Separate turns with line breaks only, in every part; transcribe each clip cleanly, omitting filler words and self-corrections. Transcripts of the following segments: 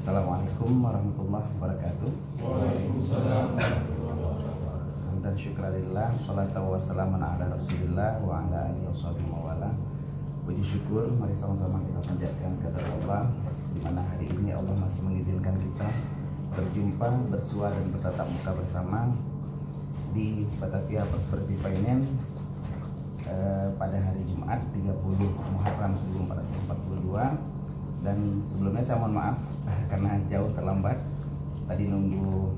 Assalamualaikum warahmatullahi wabarakatuh.
Waalaikumsalam.
Dan syukurillah, salatu wassalamu ala rasulillah wa ala alihi washabihi mawala. Puji syukur, mari sama-sama kita panjatkan kepada Allah, di mana hari ini Allah masih mengizinkan kita berjumpa, bersua dan bertatap muka bersama di Batavia Prosperity Finance pada hari Jumat 30 Muharram 1442. Dan sebelumnya saya mohon maaf karena jauh terlambat. Tadi nunggu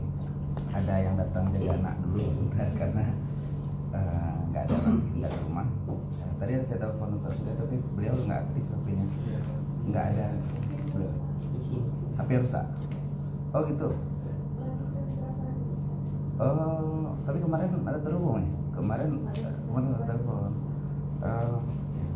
ada yang datang jaga anak dulu karena nggak ada orang tinggal di rumah. Tadi ada saya telepon Ustaz Sudah, tapi beliau nggak aktif HP-nya, nggak ada beliau. HP rusak. Oh gitu. Oh, tapi kemarin ada terhubung ya? Kemarin ada telepon.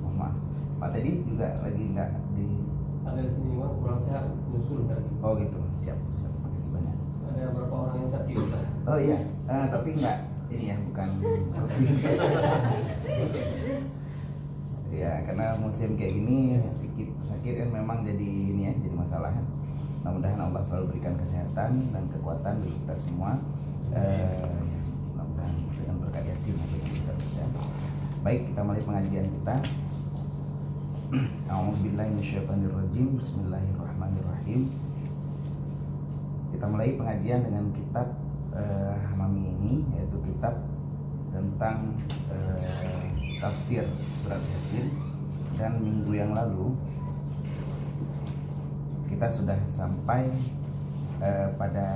Mohon maaf. Pak Teddy juga lagi nggak di.
Ada di sini kurang sehat, nyusul tadi.
Oh gitu, siap. Makasih banyak.
Ada beberapa orang yang sakit.
Oh iya, tapi enggak ini ya, bukan COVID. Ya, karena musim kayak gini sakit kan memang jadi ini ya, jadi masalah. Mudah-mudahan Allah selalu berikan kesehatan dan kekuatan bagi kita semua. Mudah-mudahan dengan berkat Yasin kita bisa. Baik, kita mulai pengajian kita. A'udzubillahi minasyaitonirrajim. Bismillahirrahmanirrahim. Kita mulai pengajian dengan kitab Hamami ini, yaitu kitab tentang tafsir surat Yasin. Dan minggu yang lalu kita sudah sampai pada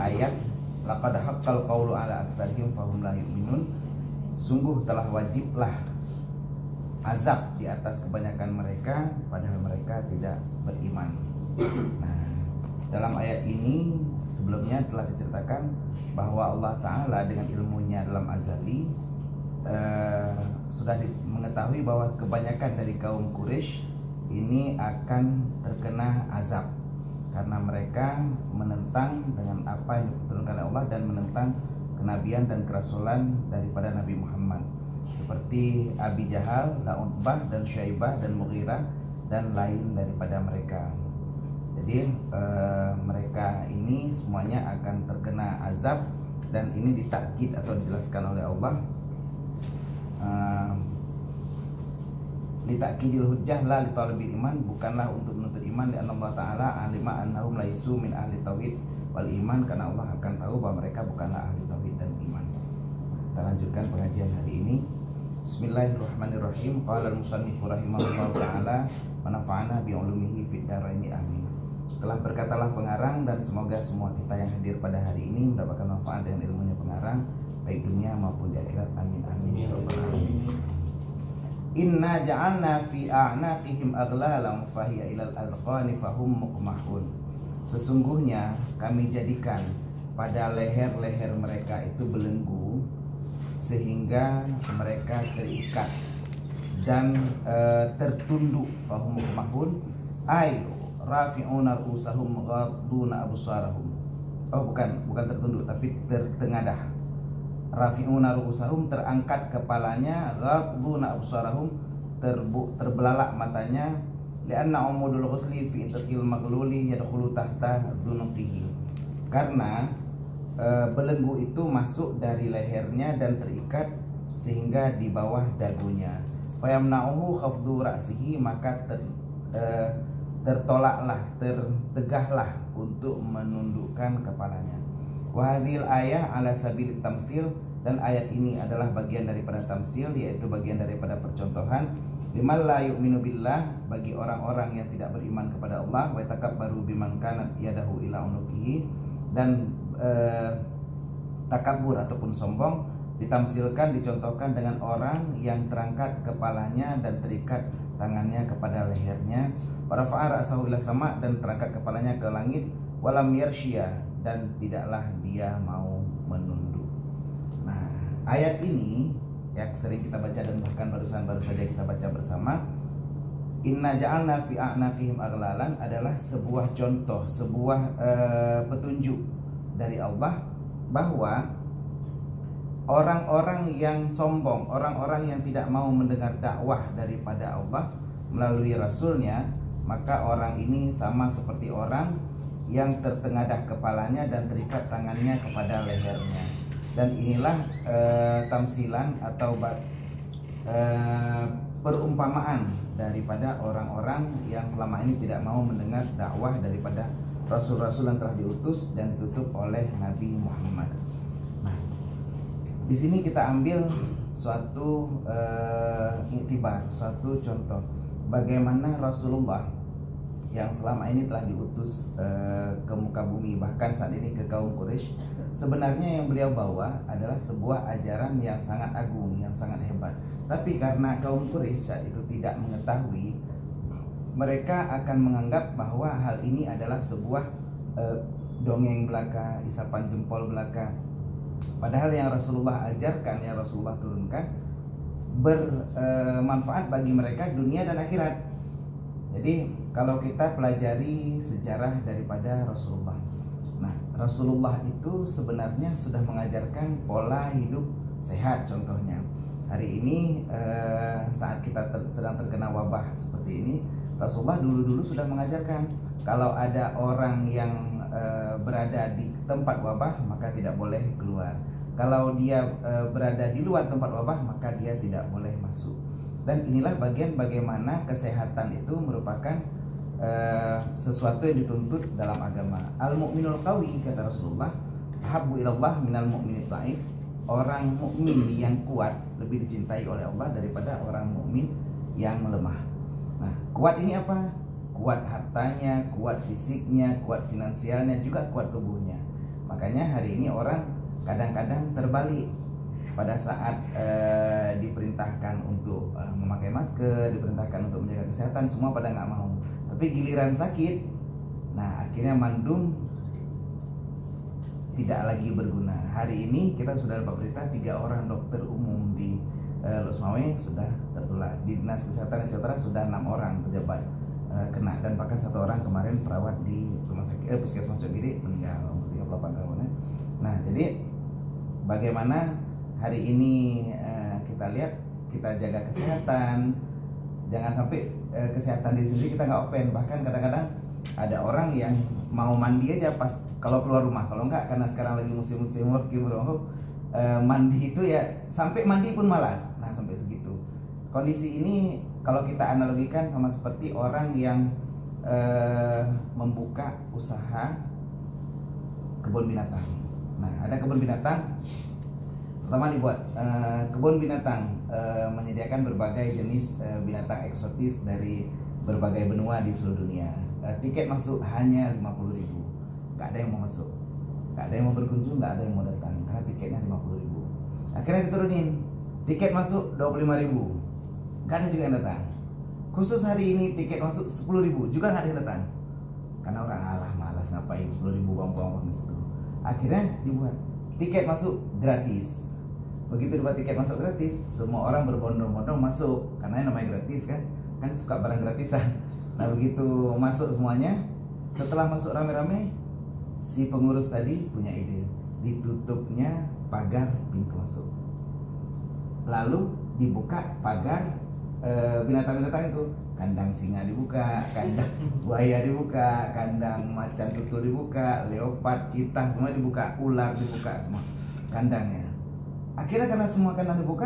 ayat laqad haqqal qawlu ala aktsarihim fahum la yu'minun. Sungguh telah wajiblah azab di atas kebanyakan mereka, padahal mereka tidak beriman. Nah, dalam ayat ini sebelumnya telah diceritakan bahwa Allah Ta'ala dengan ilmunya dalam azali sudah mengetahui bahwa kebanyakan dari kaum Quraisy ini akan terkena azab karena mereka menentang dengan apa yang diturunkan oleh Allah dan menentang kenabian dan kerasulan daripada Nabi Muhammad, seperti Abi Jahal, Utbah dan Syaibah dan Mughirah dan lain daripada mereka. Jadi mereka ini semuanya akan terkena azab, dan ini ditakkid atau dijelaskan oleh Allah. Litakkidil hujjah la li talibil iman, bukanlah untuk menuntut iman, dan Allah Ta'ala alima annahum laisu min ahli tauhid wal iman, karena Allah akan tahu bahwa mereka bukanlah ahli tauhid dan iman. Kita lanjutkan pengajian hari ini. Bismillahirrahmanirrahim. Qala al-musannif rahimahullah ta'ala wa nafa'ana bi ulumihi fid dharaini amin. Telah berkatalah pengarang, dan semoga semua kita yang hadir pada hari ini mendapatkan manfaat dengan ilmunya pengarang, baik dunia maupun di akhirat. Amin amin ya rabbal alamin. Inna ja'alna fi a'naqihim aghlalan fahiya ilal adqani fahum muqmahun. Sesungguhnya kami jadikan pada leher-leher mereka itu belenggu sehingga mereka terikat dan tertunduk. Fahum muqmahun ay rafi'una rusahum ghadduna absarahum. Oh bukan tertunduk, tapi tertengadah. Rafi'una rusahum, terangkat kepalanya, ghadduna absarahum, terbelalak matanya. Lianna umudul ghusli fi itril maghluli yadkhulu tahta dhunuqihi. Karena belenggu itu masuk dari lehernya dan terikat sehingga di bawah dagunya. Fayamna'uhu khafdu ra'sihi, maka tertolaklah, tertegahlah untuk menundukkan kepalanya. Wahadil ayah ala sabil tamthil, dan ayat ini adalah bagian daripada tamsil, yaitu bagian daripada percontohan. Liman la yu'minu billah, bagi orang-orang yang tidak beriman kepada Allah. Wa takabbaru biman kanat yadahu ila unukihi, dan takabur ataupun sombong ditamsilkan, dicontohkan dengan orang yang terangkat kepalanya dan terikat tangannya kepada lehernya. Warafa'a ra'sahu ila sama, dan terangkat kepalanya ke langit. Walam yarshiya, dan tidaklah dia mau menunduk. Nah, ayat ini yang sering kita baca dan bahkan baru saja kita baca bersama, inna ja'alna fi a'naqihim aghlalan, adalah sebuah contoh, sebuah petunjuk dari Allah bahwa orang-orang yang sombong, orang-orang yang tidak mau mendengar dakwah daripada Allah melalui Rasulnya, maka orang ini sama seperti orang yang tertengadah kepalanya dan terikat tangannya kepada lehernya. Dan inilah tamsilan atau perumpamaan daripada orang-orang yang selama ini tidak mau mendengar dakwah daripada rasul-rasul yang telah diutus dan ditutup oleh Nabi Muhammad. Nah, di sini kita ambil suatu iktibar, suatu contoh bagaimana Rasulullah yang selama ini telah diutus ke muka bumi, bahkan saat ini ke kaum Quraisy, sebenarnya yang beliau bawa adalah sebuah ajaran yang sangat agung, yang sangat hebat. Tapi karena kaum Quraisy saat itu tidak mengetahui, mereka akan menganggap bahwa hal ini adalah sebuah dongeng belaka, isapan jempol belaka. Padahal yang Rasulullah ajarkan, yang Rasulullah turunkan bermanfaat bagi mereka dunia dan akhirat. Jadi kalau kita pelajari sejarah daripada Rasulullah, nah Rasulullah itu sebenarnya sudah mengajarkan pola hidup sehat. Contohnya hari ini saat kita sedang terkena wabah seperti ini, Rasulullah dulu sudah mengajarkan kalau ada orang yang berada di tempat wabah maka tidak boleh keluar. Kalau dia berada di luar tempat wabah maka dia tidak boleh masuk. Dan inilah bagian bagaimana kesehatan itu merupakan sesuatu yang dituntut dalam agama. Al-mu'minul qawi, kata Rasulullah, habbu ilallah minal mu'minid dhaif. Orang mukmin yang kuat lebih dicintai oleh Allah daripada orang mukmin yang lemah. Nah, kuat ini apa? Kuat hartanya, kuat fisiknya, kuat finansialnya, juga kuat tubuhnya. Makanya hari ini orang kadang-kadang terbalik. Pada saat diperintahkan untuk memakai masker, diperintahkan untuk menjaga kesehatan, semua pada nggak mau. Tapi giliran sakit, nah akhirnya mandum tidak lagi berguna. Hari ini kita sudah dapat berita 3 orang dokter umum di Losmawe sudah tertular. Di Dinas Kesehatan Jawa sudah 6 orang pejabat kena, dan bahkan 1 orang kemarin perawat di rumah sakit Puskesmas Jogiri meninggal, umur 38 tahun. Nah, jadi bagaimana hari ini kita lihat, kita jaga kesehatan, jangan sampai kesehatan diri sendiri kita nggak open. Bahkan kadang-kadang ada orang yang mau mandi aja pas kalau keluar rumah, kalau nggak, karena sekarang lagi musim-musim working from home, mandi itu ya sampai mandi pun malas. Nah, sampai segitu kondisi ini. Kalau kita analogikan sama seperti orang yang membuka usaha kebun binatang. Nah, ada kebun binatang. Pertama dibuat kebun binatang, menyediakan berbagai jenis binatang eksotis dari berbagai benua di seluruh dunia. Tiket masuk hanya 50.000. Gak ada yang mau masuk, gak ada yang mau berkunjung, gak ada yang mau datang karena tiketnya 50.000. Akhirnya diturunin, tiket masuk 25.000. Gak ada juga yang datang. Khusus hari ini tiket masuk 10.000, juga gak ada yang datang. Karena orang malas ngapain 10.000 buang-buang di situ. Akhirnya dibuat tiket masuk gratis. Begitu dibuat tiket masuk gratis, semua orang berbondong-bondong masuk karena yang namanya gratis kan suka barang gratisan. Nah, begitu masuk semuanya, setelah masuk rame-rame, si pengurus tadi punya ide, ditutupnya pagar pintu masuk, lalu dibuka pagar binatang-binatang itu. Kandang singa dibuka, kandang buaya dibuka, kandang macan tutul dibuka, leopard, citah semua dibuka, ular dibuka semua kandangnya. Akhirnya karena semua kandang dibuka,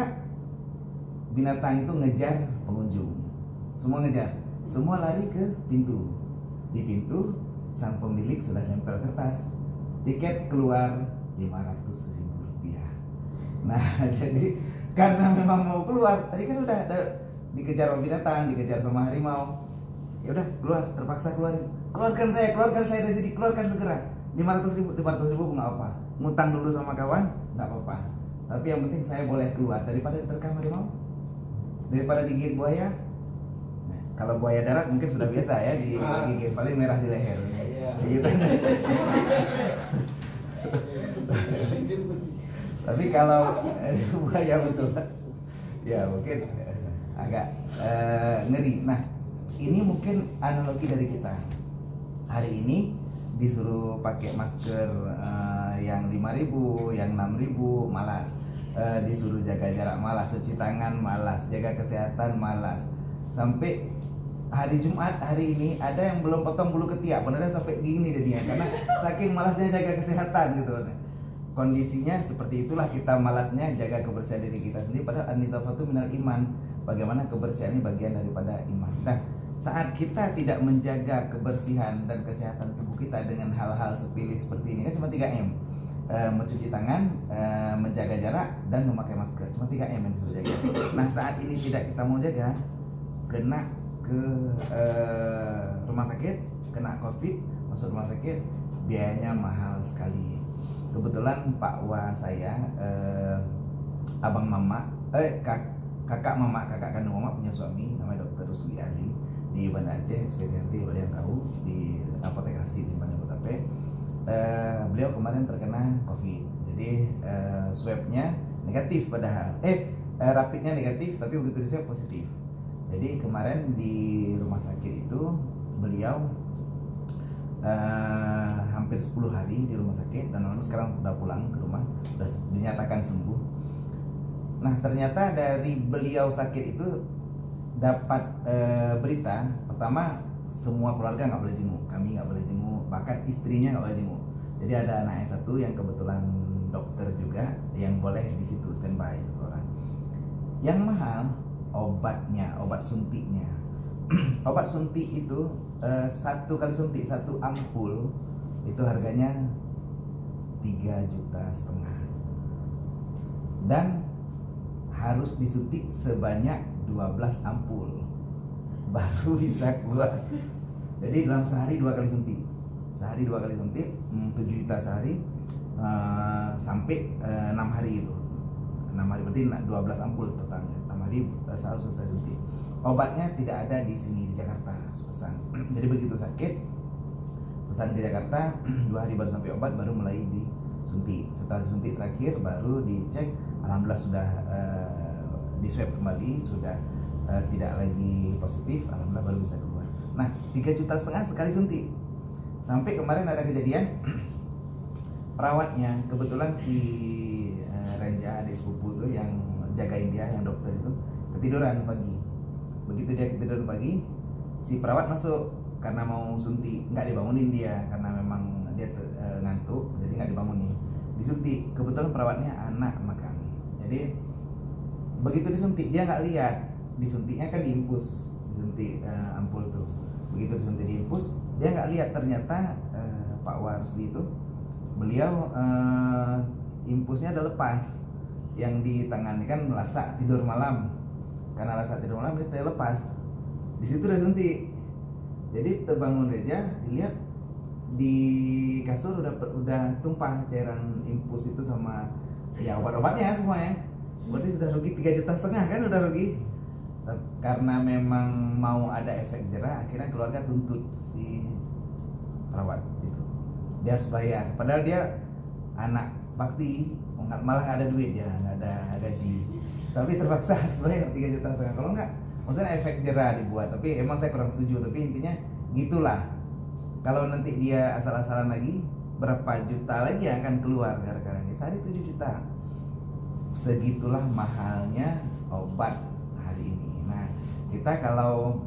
binatang itu ngejar pengunjung. Semua ngejar, semua lari ke pintu. Di pintu sang pemilik sudah nempel kertas, tiket keluar 500.000 rupiah. Nah, jadi karena memang mau keluar, tadi kan udah dikejar sama binatang, dikejar sama harimau. Ya udah, keluar, terpaksa keluarin. Keluarkan saya dari sini, keluarkan segera. 500.000 nggak apa. Ngutang dulu sama kawan, nggak apa-apa. Tapi yang penting saya boleh keluar daripada diterkam harimau, daripada digigit buaya. Nah, kalau buaya darat mungkin sudah biasa ya digigit, paling merah di leher. Gitu. Tapi kalau buaya betul, ya mungkin agak ngeri. Nah, ini mungkin analogi dari kita. Hari ini disuruh pakai masker yang 5.000, yang 6.000, malas. Disuruh jaga jarak, malas. Cuci tangan, malas. Jaga kesehatan, malas. Sampai hari Jumat hari ini ada yang belum potong bulu ketiak, beneran sampai gini jadinya karena saking malasnya jaga kesehatan gitu. Kondisinya seperti itulah, kita malasnya jaga kebersihan diri kita sendiri, padahal an-nidhafatu minal iman. Bagaimana kebersihan ini bagian daripada iman. Nah, saat kita tidak menjaga kebersihan dan kesehatan tubuh kita dengan hal-hal sepele seperti ini, kan cuma 3M. Mencuci tangan, menjaga jarak, dan memakai masker. Cuma 3M yang disuruh jaga. Nah, saat ini tidak kita mau jaga, kena ke rumah sakit, kena COVID, masuk rumah sakit, biayanya mahal sekali. Kebetulan Pak Wa saya, abang mama, kakak kandung mama punya suami namanya Dr. Rusli Ali di Banda Aceh, SPTRT, beliau yang tahu, di Apotek Asih Simpangan Botape. Beliau kemarin terkena COVID, jadi swabnya negatif padahal, rapidnya negatif, tapi begitu di swab positif. Jadi kemarin di rumah sakit itu beliau hampir 10 hari di rumah sakit, dan lalu sekarang udah pulang ke rumah, udah dinyatakan sembuh. Nah, ternyata dari beliau sakit itu dapat berita pertama, semua keluarga nggak boleh jenguk, kami nggak boleh jenguk, bahkan istrinya nggak boleh jenguk. Jadi ada anak S1 yang kebetulan dokter juga yang boleh di situ standby 1 orang. Yang mahal obatnya, obat suntiknya. Obat suntik itu 1 kali suntik 1 ampul itu harganya 3,5 juta, dan harus disuntik sebanyak 12 ampul baru bisa keluar. Jadi dalam sehari 2 kali suntik, sehari 2 kali suntik, 7 juta sehari, sampai 6 hari itu. 6 hari berarti 12 ampul totalnya. 6 hari harus selesai suntik. Obatnya tidak ada di sini di Jakarta, harus pesan. Jadi begitu sakit, pesan ke Jakarta, 2 hari baru sampai obat, baru mulai disuntik. Setelah disuntik terakhir baru dicek, alhamdulillah sudah di swab kembali, sudah tidak lagi positif, alhamdulillah baru bisa keluar. Nah, 3,5 juta sekali suntik. Sampai kemarin ada kejadian, perawatnya kebetulan si Renja, adik sepupu tuh yang jagain dia, yang dokter itu ketiduran pagi. Begitu dia ketiduran pagi, si perawat masuk karena mau suntik, nggak dibangunin dia karena memang dia ngantuk, jadi nggak dibangunin. Disuntik, kebetulan perawatnya anak makan. Jadi begitu disuntik dia nggak lihat, disuntiknya kan diinfus, disuntik ampul tuh. Begitu disuntik diinfus, dia nggak lihat ternyata Pak Warusli itu beliau infusnya udah lepas, yang di tangannya kan lasak tidur malam, karena lasak tidur malam dia lepas, di situ udah suntik. Jadi terbangun Reja, dilihat di kasur udah tumpah cairan infus itu sama ya obat-obatnya semua ya. Berarti sudah rugi 3,5 juta kan, udah rugi. Karena memang mau ada efek jerah, akhirnya keluarga tuntut si perawat itu, dia harus bayar. Padahal dia anak bakti, malah nggak ada duit, ya nggak ada gaji, tapi terpaksa harus bayar 3,5 juta. Kalau nggak, maksudnya efek jerah dibuat. Tapi emang saya kurang setuju, tapi intinya gitulah. Kalau nanti dia asal-asalan lagi, berapa juta lagi yang akan keluar gara-gara ini. Sehari 7 juta. Segitulah mahalnya obat hari ini. Nah, kita kalau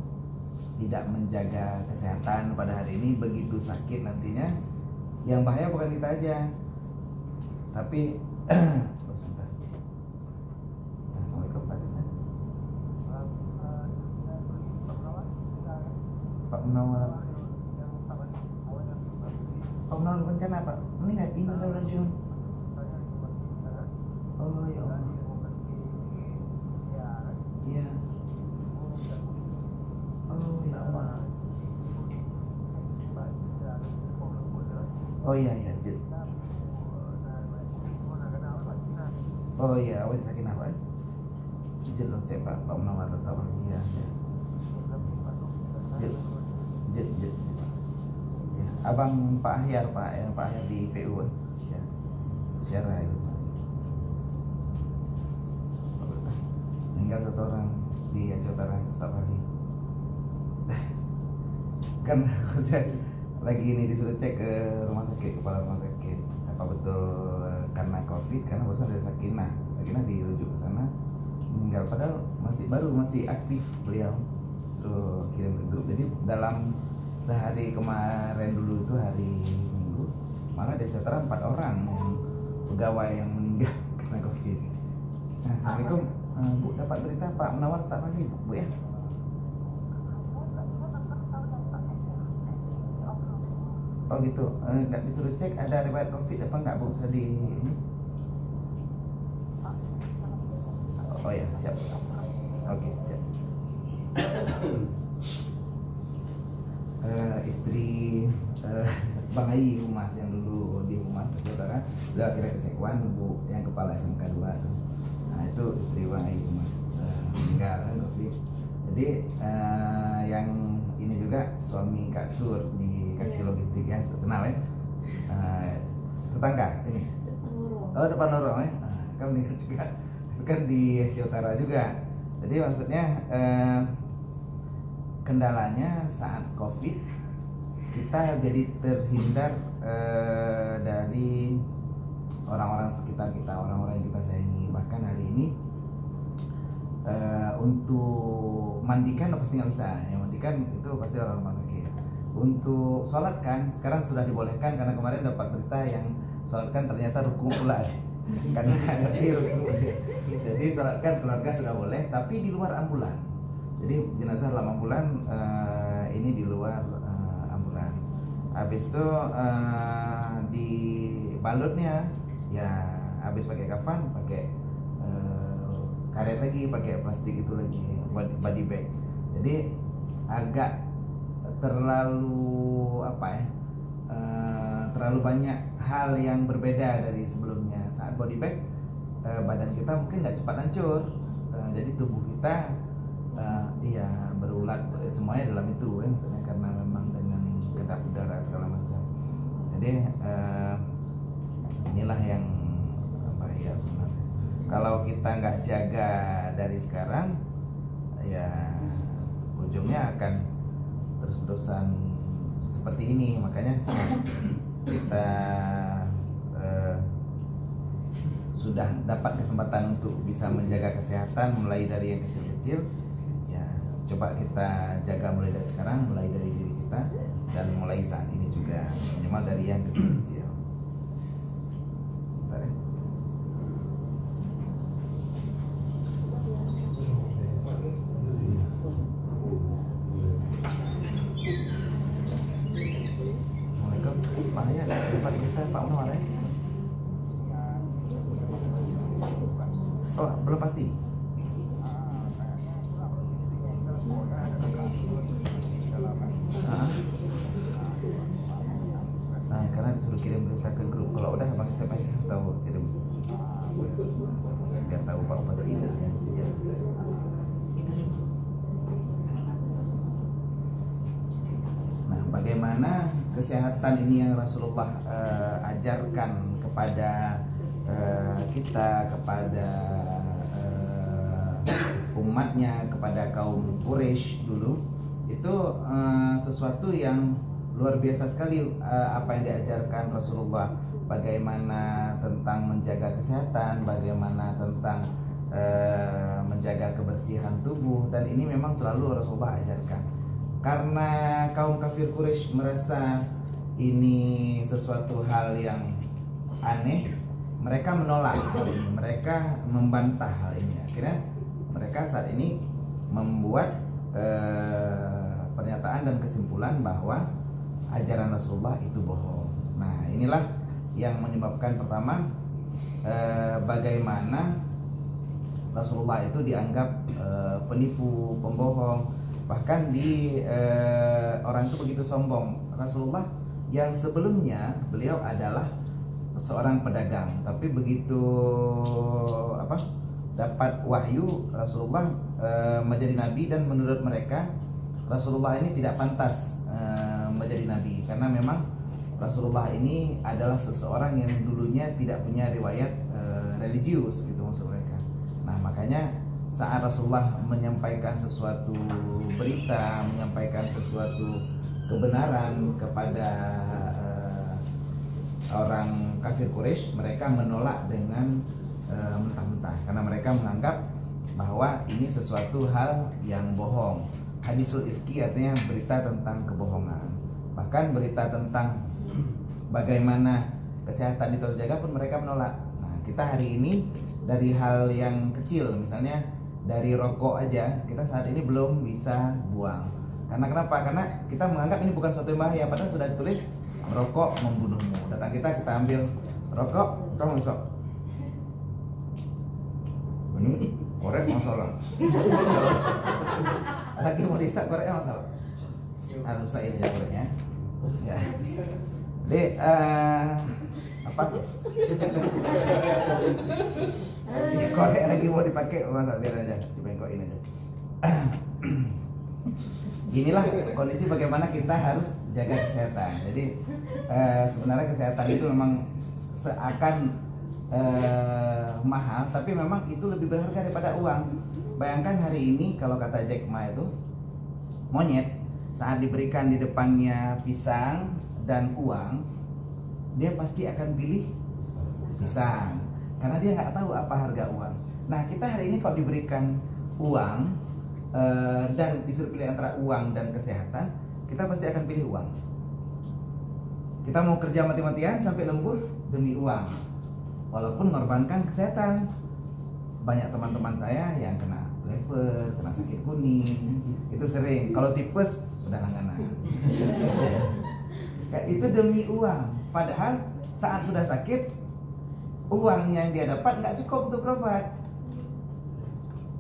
tidak menjaga kesehatan pada hari ini, begitu sakit nantinya, yang bahaya bukan kita aja, tapi sebentar. Assalamualaikum Pak Sisa. Pak Munawar. Pak Munawar bencana Pak, meninggal ini ada Jun. Oh ya Allah. Iya. Oh ya Allah. Oh iya iya. Oh iya, awak sakit apa? Jid lo cek Pak Munawar tahu. Iya. Jid. Ya. Abang Pak Ahyar Pak Ahyar di PU ya. Syarah itu. Tinggal 1 orang di Aceh Utara setiap hari. Kan saya lagi ini disuruh cek ke rumah sakit, kepala rumah sakit, apa betul karena COVID, karena bosan dari Sakinah dirujuk ke sana, meninggal padahal masih baru, masih aktif beliau, suruh kirim ke grup. Jadi dalam sehari kemarin dulu itu hari Minggu, malah di Ciotara 4 orang yang pegawai yang meninggal karena COVID. Nah, Assalamualaikum, Bu, dapat berita Pak Munawar start pagi, Bu ya? Oh gitu, nggak disuruh cek ada riwayat COVID apa nggak, Bu? Bisa di ini? Oh ya, siap. Oke, siap. Istri Bang Ai Humas yang dulu di Humas Saudara, udah akhirnya kesekwan, Bu yang kepala SMK 2 tuh. Nah, itu istri Bang Ai Humas meninggal kan COVID. Jadi yang ini juga suami Kak Sur di Kasih Logistik ya, kenal ya? Tetangga ini. Oh, depan lorong ya. Kamu meninggal juga. Itu kan di Ciotara juga. Jadi maksudnya kendalanya saat COVID kita jadi terhindar dari orang-orang sekitar kita, orang-orang yang kita sayangi. Bahkan hari ini untuk mandikan pasti nggak bisa, yang mandikan itu pasti orang rumah sakit. Untuk sholat kan sekarang sudah dibolehkan, karena kemarin dapat berita yang sholat kan ternyata rukun pula karena ada rukun. Jadi sholat kan keluarga sudah boleh, tapi di luar ambulan. Jadi jenazah dalam ambulan ini di luar ambulan. Habis itu di balutnya ya habis pakai kafan, pakai karet lagi, pakai plastik itu lagi, body bag. Jadi agak terlalu apa ya? Terlalu banyak hal yang berbeda dari sebelumnya. Saat body bag badan kita mungkin nggak cepat hancur, jadi tubuh kita ya berulat semuanya dalam itu ya, misalnya karena memang dengan kedap udara segala macam. Jadi inilah yang bahaya sebenarnya. Kalau kita nggak jaga dari sekarang, ya ujungnya akan terus-terusan seperti ini. Makanya kita sudah dapat kesempatan untuk bisa menjaga kesehatan mulai dari yang kecil-kecil. Ya, coba kita jaga mulai dari sekarang, mulai dari diri kita dan mulai saat ini juga, minimal dari yang kecil-kecil. Sebentar ya. Assalamualaikum. Pak ya, dapat kita Pak Munawar ya? Oh, belum pasti. Nah, karena disuruh kirim berita ke grup. Kalau udah bang siapa ya tahu kirim. Biar tahu Pak Bupati ini. Nah, bagaimana kesehatan ini yang Rasulullah ajarkan kepada kita, kepada umatnya, kepada kaum Quraisy dulu, itu sesuatu yang luar biasa sekali. Apa yang diajarkan Rasulullah, bagaimana tentang menjaga kesehatan, bagaimana tentang menjaga kebersihan tubuh, dan ini memang selalu Rasulullah ajarkan. Karena kaum kafir Quraisy merasa ini sesuatu hal yang aneh, mereka menolak hal ini, mereka membantah hal ini. Akhirnya mereka saat ini membuat pernyataan dan kesimpulan bahwa ajaran Rasulullah itu bohong. Nah, inilah yang menyebabkan pertama bagaimana Rasulullah itu dianggap penipu, pembohong. Bahkan di orang itu begitu sombong. Rasulullah yang sebelumnya beliau adalah seorang pedagang, tapi begitu dapat wahyu Rasulullah menjadi nabi, dan menurut mereka Rasulullah ini tidak pantas menjadi nabi karena memang Rasulullah ini adalah seseorang yang dulunya tidak punya riwayat religius gitu maksud mereka. Nah, makanya saat Rasulullah menyampaikan sesuatu berita, menyampaikan sesuatu kebenaran kepada orang kafir Quraisy, mereka menolak dengan mentah-mentah karena mereka menganggap bahwa ini sesuatu hal yang bohong. hadisul ifki, artinya berita tentang kebohongan. Bahkan berita tentang bagaimana kesehatan itu harus jaga pun mereka menolak. Nah, kita hari ini dari hal yang kecil, misalnya dari rokok aja, kita saat ini belum bisa buang. Karena kenapa? Karena kita menganggap ini bukan suatu yang bahaya, padahal sudah ditulis merokok membunuhmu. Datang kita ambil rokok, kamu sok. Ini korek masalah. Lagi mau disak koreknya masalah. Harus saya ini koreknya. Ya. Jadi apa? Ini korek lagi mau dipakai, masa biar aja dibengkokin aja. Inilah kondisi bagaimana kita harus jaga kesehatan. Jadi sebenarnya kesehatan itu memang seakan mahal, tapi memang itu lebih berharga daripada uang. Bayangkan hari ini kalau kata Jack Ma itu, monyet saat diberikan di depannya pisang dan uang, dia pasti akan pilih pisang karena dia nggak tahu apa harga uang. Nah, kita hari ini kalau diberikan uang dan disuruh pilih antara uang dan kesehatan, kita pasti akan pilih uang. Kita mau kerja mati-matian sampai lembur demi uang, walaupun mengorbankan kesehatan. Banyak teman-teman saya yang kena lever, kena sakit kuning, itu sering. Kalau tipes udah langganan. Kayak itu demi uang. Padahal saat sudah sakit, uang yang dia dapat nggak cukup untuk berobat.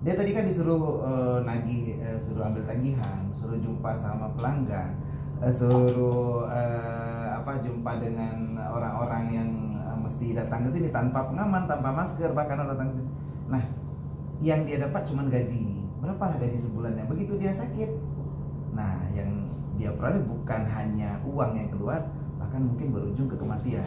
Dia tadi kan disuruh nagih, suruh ambil tagihan, suruh jumpa sama pelanggan, suruh jumpa dengan orang-orang yang mesti datang ke sini tanpa pengaman, tanpa masker, bahkan orang datang ke sini. Nah, yang dia dapat cuma gaji. Berapa gaji sebulannya? Begitu dia sakit. Nah, yang dia peroleh bukan hanya uang yang keluar, bahkan mungkin berujung ke kematian.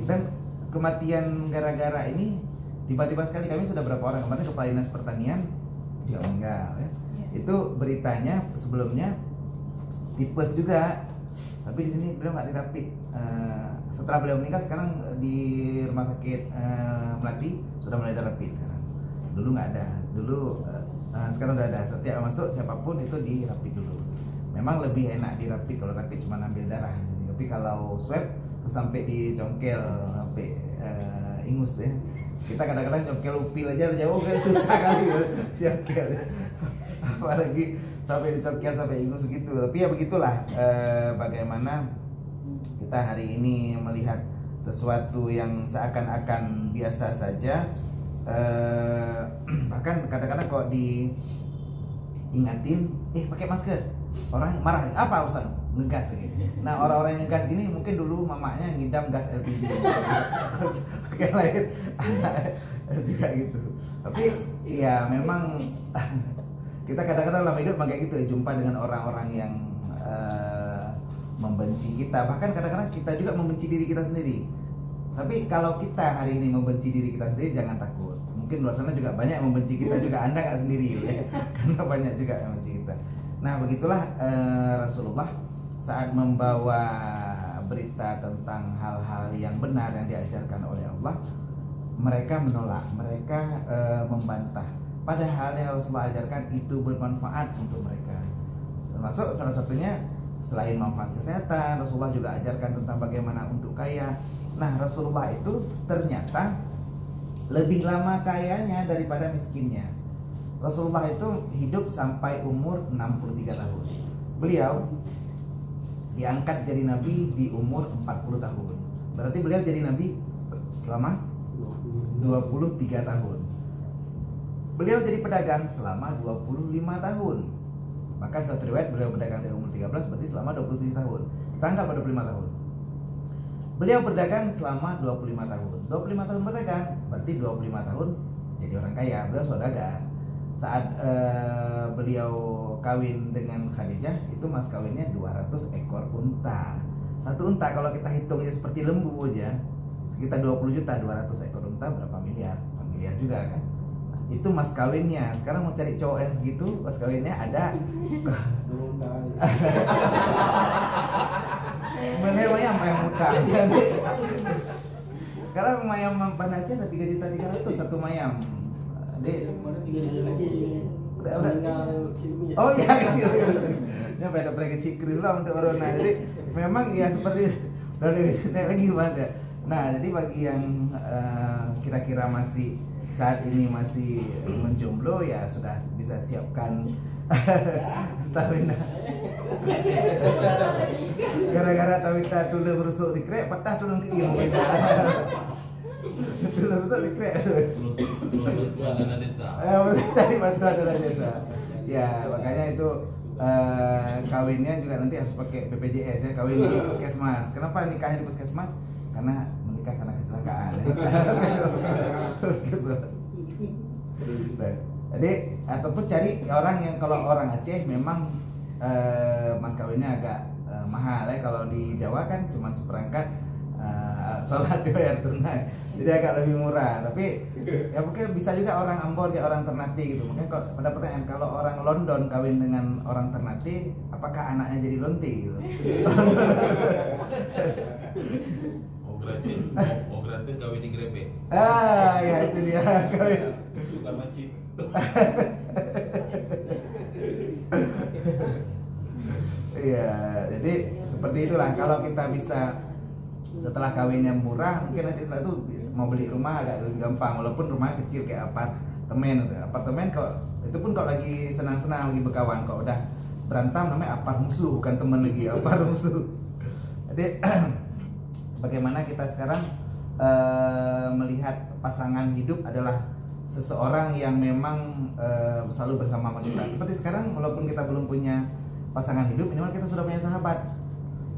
Dan kematian gara-gara ini tiba-tiba sekali. Kami sudah berapa orang kemarin kepala dinas pertanian juga meninggal ya. Itu beritanya sebelumnya tipes juga, tapi di sini beliau nggak dirapit. Setelah beliau meninggal sekarang di rumah sakit Melati sudah mulai dirapit sekarang. Dulu nggak ada, sekarang udah ada. Setiap masuk siapapun itu dirapit dulu. Memang lebih enak dirapit, kalau rapit cuma ambil darah di sini. Tapi kalau swab tuh sampai dicongkel sampai ingus ya. Kita kadang-kadang congkel upil aja jauh kan susah kali congkel. Apalagi sampai dicongkel sampai ingus gitu. Tapi ya begitulah bagaimana kita hari ini melihat sesuatu yang seakan-akan biasa saja. Bahkan kadang-kadang kok diingatin, pakai masker, orang marah, apa urusan ngegas gitu. Nah, orang-orang yang ngegas gini mungkin dulu mamanya ngidam gas LPG pakai lain juga gitu. Tapi ya memang kita kadang-kadang dalam hidup kayak gitu ya, jumpa dengan orang-orang yang membenci kita, bahkan kadang-kadang kita juga membenci diri kita sendiri. Tapi kalau kita hari ini membenci diri kita sendiri, jangan takut. Mungkin luar sana juga banyak yang membenci kita juga, Anda nggak sendiri ya. Karena banyak juga yang membenci kita. Nah, begitulah Rasulullah saat membawa berita tentang hal-hal yang benar yang diajarkan oleh Allah, mereka menolak, mereka membantah. Padahal yang Rasulullah ajarkan itu bermanfaat untuk mereka. Termasuk salah satunya selain manfaat kesehatan, Rasulullah juga ajarkan tentang bagaimana untuk kaya. Nah, Rasulullah itu ternyata lebih lama kayanya daripada miskinnya. Rasulullah itu hidup sampai umur 63 tahun. Beliau diangkat jadi nabi di umur 40 tahun. Berarti beliau jadi nabi selama 23 tahun. Beliau jadi pedagang selama 25 tahun. Bahkan satu riwayat beliau berdagang dari umur 13, berarti selama 27 tahun. Kita anggap 25 tahun. Beliau berdagang selama 25 tahun. 25 tahun berdagang, berarti 25 tahun jadi orang kaya. Beliau saudagar. Saat beliau kawin dengan Khadijah, itu mas kawinnya 200 ekor unta. Satu unta kalau kita hitungnya seperti lembu aja, sekitar 20 juta. 200 ekor unta berapa miliar? 4 miliar juga kan. Itu mas kawinnya. Sekarang mau cari cowok yang segitu, mas kawinnya ada. Bener mayam muka. Sekarang mayam mampan aja ada 3.300.000 satu mayam. Dek, Udah. Oh iya kecil. Ya pada kecil lah untuk corona. Jadi memang ya seperti dari sini lagi Mas ya. Nah, jadi bagi yang kira-kira masih saat ini masih menjomblo ya sudah bisa siapkan stamina. Gara-gara tawita dulu berusuk dikrek, patah tulung di iyo. Dulu berusuk dikrek.
Bantuan dana desa.
Cari bantuan dana desa. Ya, makanya itu kawinnya juga nanti harus pakai BPJS ya, kawin di puskesmas. Kenapa nikahnya di puskesmas? Karena menikah karena kecelakaan. Puskesmas. Jadi ataupun cari orang yang kalau orang Aceh memang mas kawinnya agak mahal ya. Kalau di Jawa kan cuma seperangkat sholat dibayar tunai, jadi agak lebih murah. Tapi ya mungkin bisa juga orang Ambon ya, orang Ternate gitu. Mungkin kalau pada pertanyaan, kalau orang London kawin dengan orang Ternate, apakah anaknya jadi lonte gitu?
Mau gratis kawin di grepe.
Ya itu dia kawin.
Bukan macit.
Iya, jadi seperti itulah. Kalau kita bisa setelah kawin yang murah, mungkin nanti setelah itu mau beli rumah agak lebih gampang, walaupun rumah kecil kayak apartemen gitu. Apartemen kok itu pun kalau lagi senang-senang lagi berkawan, kok udah berantem namanya apart musuh, bukan teman lagi, apart musuh. Jadi bagaimana kita sekarang melihat pasangan hidup adalah seseorang yang memang selalu bersama kita. Seperti sekarang walaupun kita belum punya pasangan hidup, minimal kita sudah punya sahabat.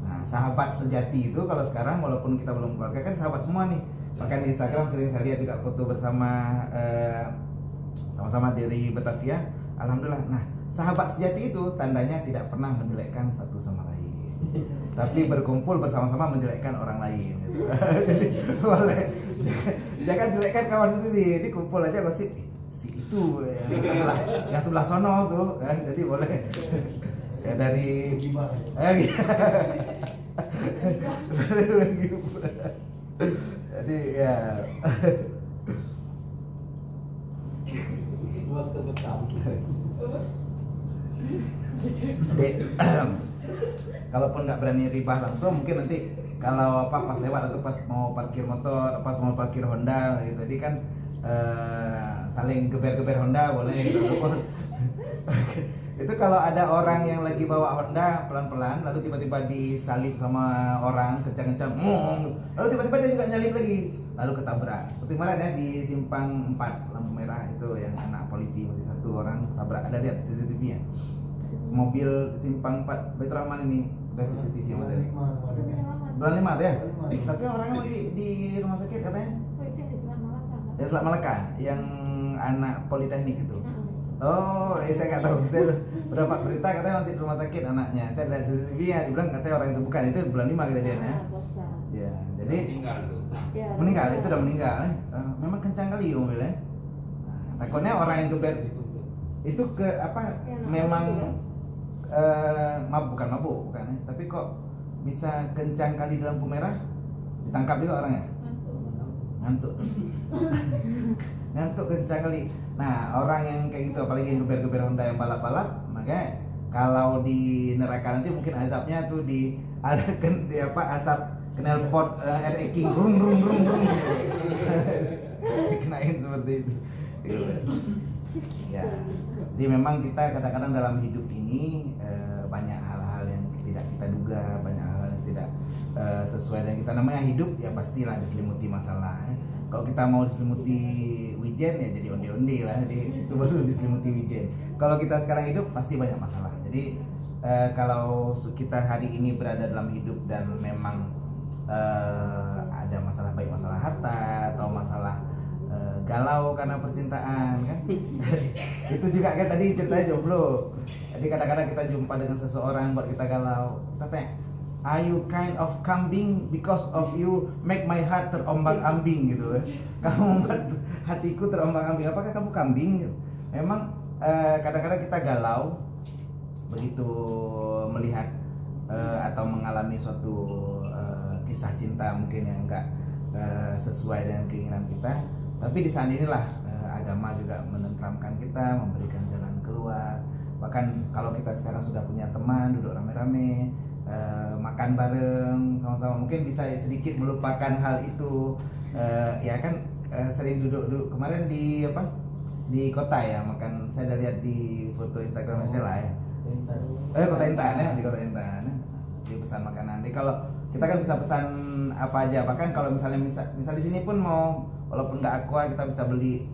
Nah, sahabat sejati itu kalau sekarang walaupun kita belum keluarga kan sahabat semua nih. Bahkan di Instagram sering saya lihat juga foto bersama sama-sama dari Batavia. Alhamdulillah. Nah, sahabat sejati itu tandanya tidak pernah menjelekkan satu sama lain, tapi berkumpul bersama-sama menjelekkan orang lain gitu. Jadi boleh jangan jelekkan kawan sendiri, jadi kumpul aja gosip si itu yang sebelah sono tuh kan. Jadi boleh ya dari jadi ya kalaupun nggak berani ribah langsung, mungkin nanti kalau apa pas lewat atau pas mau parkir motor, pas mau parkir Honda gitu, jadi kan saling geber-geber Honda boleh gitu. Itu kalau ada orang yang lagi bawa Honda pelan-pelan lalu tiba-tiba disalip sama orang kencang-kencang, lalu tiba-tiba dia juga nyalip lagi, lalu ketabrak. Seperti kemarin ya di Simpang 4 lampu merah itu yang anak polisi masih satu orang tabrak, ada lihat CCTV-nya. Mobil Simpang 4 Baitur Rahman ini ada CCTV yang masih bulan 5 ya. Tapi orangnya masih di rumah sakit katanya. Ya Selat Malaka yang anak politeknik itu. Oh, saya nggak tahu. Saya berdapat berita katanya masih di rumah sakit anaknya. Saya lihat CCTV ya, dibilang katanya orang itu bukan, itu bulan 5 kejadiannya. Ya, jadi
Meninggal tuh.
meninggal, itu udah meninggal. Memang kencang kali mobilnya. Takutnya orang yang geber itu ke apa? Memang bukan mabuk, bukan. Tapi kok bisa kencang kali di lampu merah? Ditangkap juga orangnya. Ngantuk. Ngantuk kencang kali. Nah, orang yang kayak gitu, apalagi yang geber-geber Honda yang balap-balap, makanya kalau di neraka nanti mungkin azabnya tuh di ada di apa asap knalpot RE King rum dikenain seperti itu. Ya, jadi memang kita kadang-kadang dalam hidup ini banyak hal-hal yang tidak kita duga, banyak hal yang tidak sesuai dengan kita. Namanya hidup ya pastilah diselimuti masalah. Kalau kita mau diselimuti wijen ya jadi onde-onde lah, jadi itu baru diselimuti wijen. Kalau kita sekarang hidup pasti banyak masalah. Jadi kalau kita hari ini berada dalam hidup dan memang ada masalah, baik masalah harta atau masalah galau karena percintaan kan. Itu juga kan tadi ceritanya jomblo. Jadi kadang-kadang kita jumpa dengan seseorang buat kita galau. Katanya, are you kind of kambing because of you make my heart terombang-ambing gitu. Kamu membuat hatiku terombang-ambing. Apakah kamu kambing? Memang kadang-kadang kita galau begitu melihat atau mengalami suatu kisah cinta mungkin yang enggak sesuai dengan keinginan kita. Tapi di saat inilah agama juga menenteramkan kita, memberikan jalan keluar. Bahkan kalau kita sekarang sudah punya teman, duduk rame-rame, makan bareng sama-sama, mungkin bisa sedikit melupakan hal itu. Ya kan, sering duduk kemarin di kota ya, makan. Saya udah lihat di foto Instagram saya lah ya. Kota Intan ya, di Kota Intan. Di pesan makanan. Jadi kalau kita kan bisa pesan apa aja, bahkan kalau misalnya misal di sini pun mau, walaupun nggak aqua, kita bisa beli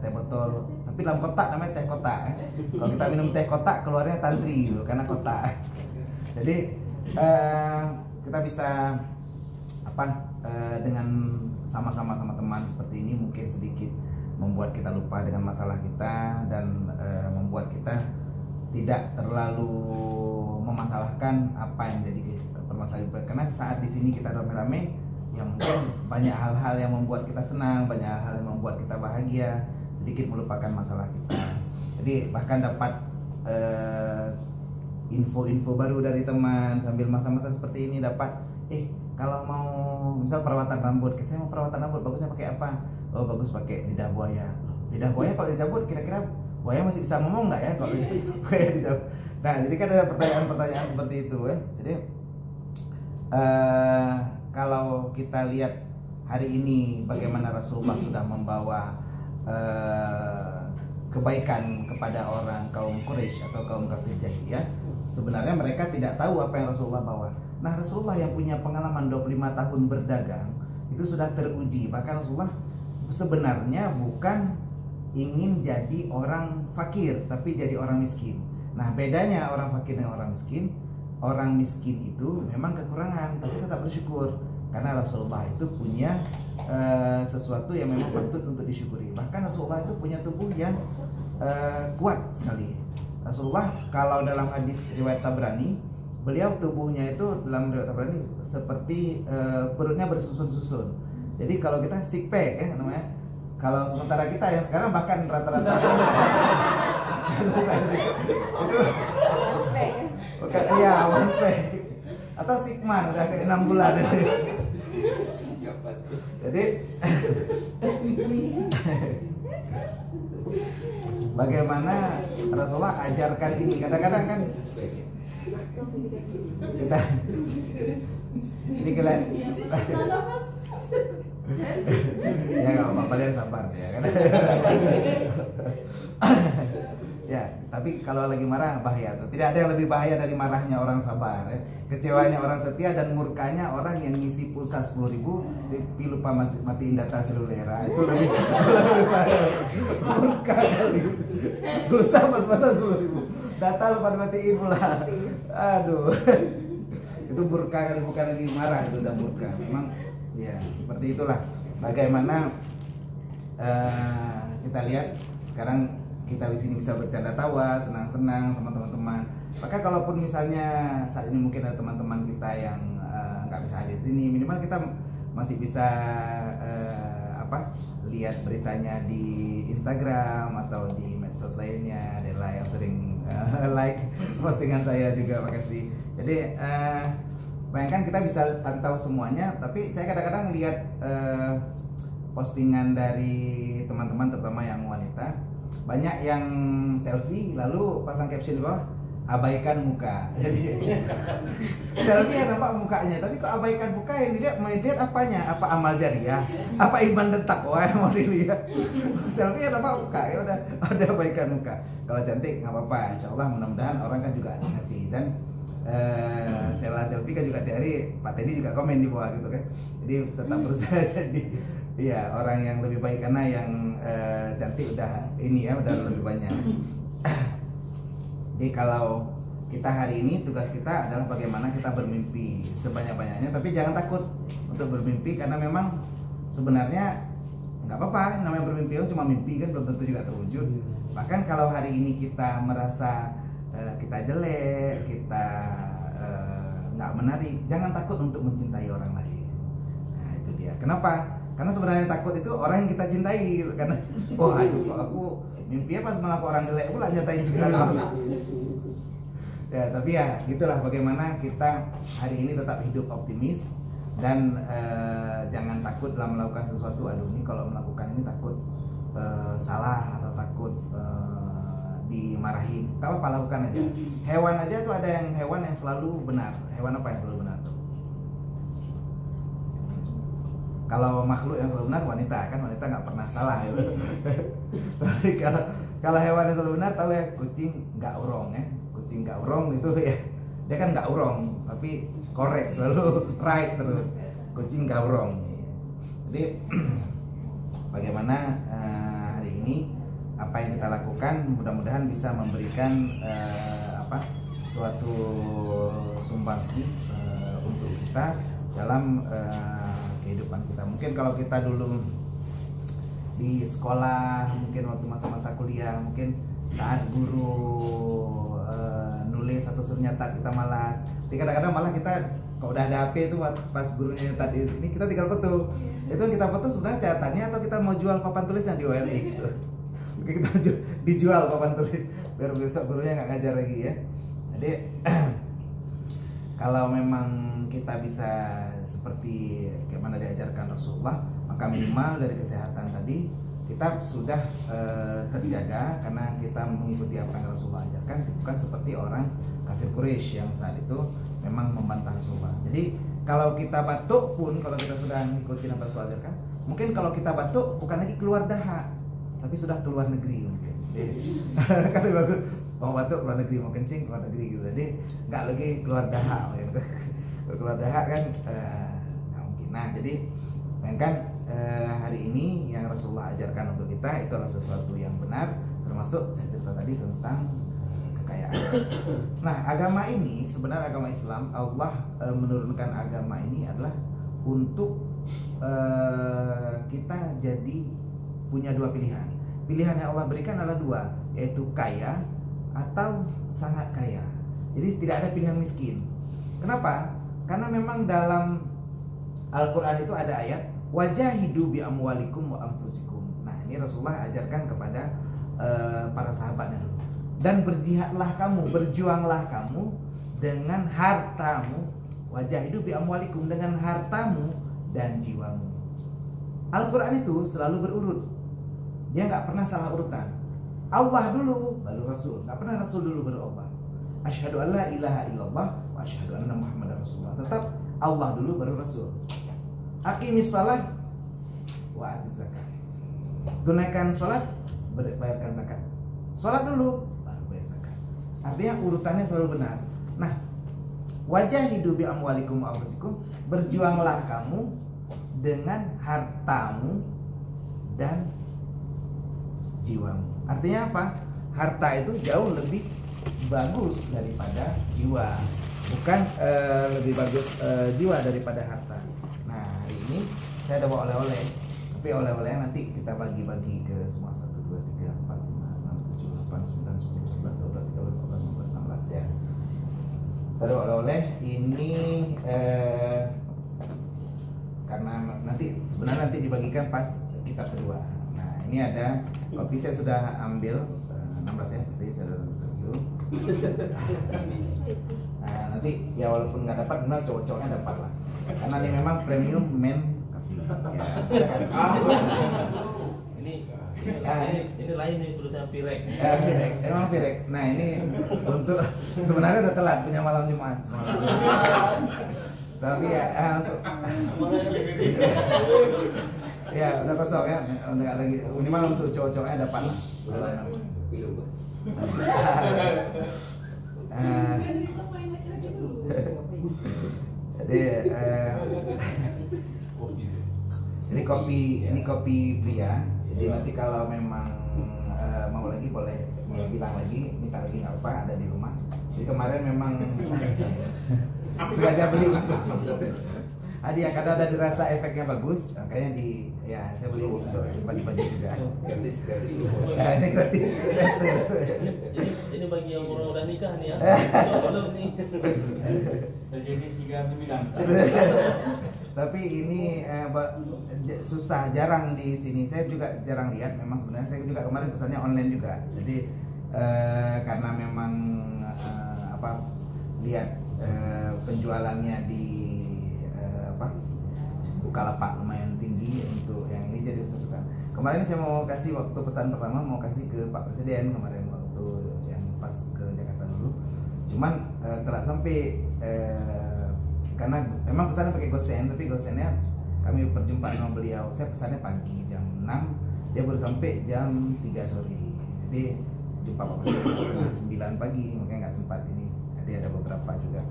teh botol, tapi dalam kotak, namanya teh kotak ya. Kalau kita minum teh kotak keluarnya tantri gitu, karena kotak. Jadi kita bisa dengan sama-sama sama teman seperti ini mungkin sedikit membuat kita lupa dengan masalah kita, dan membuat kita tidak terlalu memasalahkan apa yang jadi permasalahan. Karena saat di sini kita rame-rame, yang mungkin banyak hal-hal yang membuat kita senang, banyak hal yang membuat kita bahagia, sedikit melupakan masalah kita. Jadi bahkan dapat info-info baru dari teman sambil masa-masa seperti ini, dapat kalau mau misal perawatan rambut, saya mau perawatan rambut, bagusnya pakai apa? Oh bagus pakai lidah buaya. Lidah buaya kalau dicabut kira-kira buaya masih bisa ngomong nggak ya kalau buaya dicabut? Nah jadi kan ada pertanyaan-pertanyaan seperti itu ya. Jadi kalau kita lihat hari ini bagaimana Rasulullah sudah membawa kebaikan kepada orang kaum Quraisy atau kaum kafir jahiliyah, sebenarnya mereka tidak tahu apa yang Rasulullah bawa. Nah Rasulullah yang punya pengalaman 25 tahun berdagang itu sudah teruji. Bahkan Rasulullah sebenarnya bukan ingin jadi orang fakir, tapi jadi orang miskin. Nah bedanya orang fakir dengan orang miskin itu memang kekurangan, tapi tetap bersyukur. Karena Rasulullah itu punya sesuatu yang memang patut untuk disyukuri. Bahkan Rasulullah itu punya tubuh yang kuat sekali. Rasulullah kalau dalam hadis riwayat Tabrani, beliau tubuhnya itu dalam riwayat Tabrani seperti perutnya bersusun-susun. Jadi kalau kita six pack ya namanya. Kalau sementara kita yang sekarang bahkan rata-rata bukan, iya one pack atau sigman udah kayak 6 bulan. Jadi bagaimana Rasulullah ajarkan ini, kadang-kadang kan kita ini kalian ya nggak apa-apa, kalian sabar ya kan. Ya, tapi kalau lagi marah bahaya tuh. Tidak ada yang lebih bahaya dari marahnya orang sabar ya. Kecewanya orang setia dan murkanya orang yang ngisi pulsa 10.000 tapi lupa matiin data selulera. Itu lebih bahaya. Murka kali. Pulsa pas-pasan 10.000, data lupa dimatiin pula. Aduh. Itu murka kali, bukan lagi marah, itu udah murka. Memang ya seperti itulah bagaimana kita lihat sekarang kita di sini bisa bercanda tawa, senang-senang sama teman-teman. Maka kalaupun misalnya saat ini mungkin ada teman-teman kita yang nggak bisa hadir di sini, minimal kita masih bisa lihat beritanya di Instagram atau di medsos lainnya. Adalah yang sering like postingan saya juga, makasih. Jadi bayangkan kita bisa pantau semuanya, tapi saya kadang-kadang lihat postingan dari teman-teman terutama yang wanita, banyak yang selfie lalu pasang caption di bawah abaikan muka. Jadi selfie ada nampak mukanya, tapi kok abaikan muka, yang dilihat mau dilihat apanya? Apa amal jariah? Apa iman dan takwa yang mau dilihat? Selfie ada nampak muka, ya udah ada abaikan muka. Kalau cantik nggak apa-apa, insya Allah mudah-mudahan orang kan juga hati. Dan selfie kan juga tiap hari Pak Teddy juga komen di bawah gitu kan. Jadi tetap berusaha jadi ya orang yang lebih baik, karena yang cantik udah ini ya udah lebih banyak. Jadi kalau kita hari ini tugas kita adalah bagaimana kita bermimpi sebanyak-banyaknya, tapi jangan takut untuk bermimpi, karena memang sebenarnya nggak apa-apa, namanya bermimpi cuma mimpi kan belum tentu juga terwujud. Bahkan kalau hari ini kita merasa kita jelek, kita nggak menarik, jangan takut untuk mencintai orang lain. Nah itu dia. Kenapa? Karena sebenarnya takut itu orang yang kita cintai gitu. Karena aduh kok aku mimpi pas malah orang jelek pula nyatain cinta aku. Ya tapi ya gitulah bagaimana kita hari ini tetap hidup optimis dan jangan takut dalam melakukan sesuatu. Aduh ini kalau melakukan ini takut salah atau takut dimarahin, gak apa-apa, lakukan aja. Hewan aja tuh ada yang hewan yang selalu benar. Hewan apa yang selalu benar tuh? Kalau makhluk yang selalu benar wanita, kan wanita nggak pernah salah ya. Tapi kalau hewan yang selalu benar, tahu ya, kucing nggak urong ya. Kucing nggak urong itu ya, dia kan nggak urong tapi korek, selalu right terus. Kucing nggak urong. Jadi bagaimana hari ini apa yang kita lakukan, mudah-mudahan bisa memberikan suatu sumbangsi untuk kita dalam kehidupan kita. Mungkin kalau kita dulu di sekolah, mungkin waktu masa-masa kuliah, mungkin saat guru nulis atau suruh nyatat kita malas. Jadi kadang-kadang malah kita kalau udah ada HP itu pas gurunya nyatat di sini, kita tinggal foto. Itu kita foto sebenarnya catatannya, atau kita mau jual papan tulisnya di OLX gitu. Mungkin kita dijual papan tulis biar besok gurunya nggak ngajar lagi ya. Jadi kalau memang kita bisa seperti bagaimana diajarkan Rasulullah, maka minimal dari kesehatan tadi kita sudah terjaga karena kita mengikuti apa yang Rasulullah ajarkan, bukan seperti orang kafir Quraisy yang saat itu memang membantah Rasulullah. Jadi kalau kita batuk pun, kalau kita sudah mengikuti apa yang Rasulullah ajarkan, mungkin kalau kita batuk bukan lagi keluar dahak, tapi sudah keluar negeri mungkin. Kalau bagus mau batuk keluar negeri, mau kencing keluar negeri gitu. Jadi nggak lagi keluar dahak. Keluar dahak kan nggak mungkin. Nah jadi bayangkan hari ini yang Rasulullah ajarkan untuk kita itu adalah sesuatu yang benar, termasuk saya cerita tadi tentang kekayaan. Nah agama ini sebenarnya agama Islam, Allah menurunkan agama ini adalah untuk kita jadi punya dua pilihan. Pilihan yang Allah berikan adalah dua, yaitu kaya atau sangat kaya. Jadi tidak ada pilihan miskin. Kenapa? Karena memang dalam Al-Quran itu ada ayat wajahidu bi amwalikum wa anfusikum. Nah ini Rasulullah ajarkan kepada para sahabatnya dulu. Dan berjihadlah kamu, berjuanglah kamu dengan hartamu. Wajahidu bi amwalikum, dengan hartamu dan jiwamu. Al-Quran itu selalu berurut. Dia nggak pernah salah urutan. Allah dulu, baru Rasul. Nggak pernah Rasul dulu baru Allah. Asyhadu an la ilaha illallah wa asyhadu anna Muhammadar Rasulullah. Tetap Allah dulu baru Rasul. Aqimis shalah wa atiz zakat. Tunaikan sholat, bayarkan zakat. Sholat dulu, baru bayar zakat. Artinya urutannya selalu benar. Nah, wajahidu bi amwalikum wa anfusikum, berjuanglah kamu dengan hartamu dan jiwamu. Artinya apa? Harta itu jauh lebih bagus daripada jiwa, bukan lebih bagus jiwa daripada harta. Nah hari ini saya ada bawa oleh-oleh, tapi oleh-olehnya nanti kita bagi-bagi ke semua 1, 2, 3, 4, 5, 6, 7, 8, 9, 10, 11, 12, 13, 14, 15, 16 ya. Saya ada bawa oleh-oleh ini karena nanti sebenarnya nanti dibagikan pas kitab kedua. Nah ini ada kopi, saya sudah ambil 16 ya, jadi saya sudah dulu. Nah nanti ya walaupun nggak dapat, benar cowok-cowoknya dapat lah, karena ini memang premium men coffee ya.
Ini lain nih tulisan Virek.
Virek, emang Virek. Nah ini untuk sebenarnya udah telat, punya malam Jumat tapi ya untuk ya udah kosong ya, nggak lagi, minimal untuk cowok-cowoknya dapat lah. Jadi ini kopi pria. Jadi nanti kalau memang mau lagi boleh bilang lagi, minta lagi nggak apa, ada di rumah. Jadi kemarin memang sengaja beli hadiah karena ada dirasa efeknya bagus, makanya saya beli untuk bagi-bagi juga.
Gratis.
Ini gratis.
Ini bagi yang udah nikah nih ya. Belum nih.
Sejenis 39.
Tapi ini susah, jarang di sini. Saya juga jarang lihat. Memang sebenarnya saya juga kemarin pesannya online juga. Jadi karena memang lihat penjualannya di Bukalapak lumayan tinggi untuk yang ini, jadi pesan. Kemarin saya mau kasih waktu pesan pertama mau kasih ke Pak Presiden kemarin waktu waktu yang pas ke Jakarta dulu. Cuman telat sampai karena memang pesannya pakai gosen, tapi gosennya kami perjumpaan sama beliau. Saya pesannya pagi jam 6, dia baru sampai jam 3 sore. Jadi jumpa Pak Presiden jam 9 pagi, makanya nggak sempat ini. Jadi ada beberapa juga.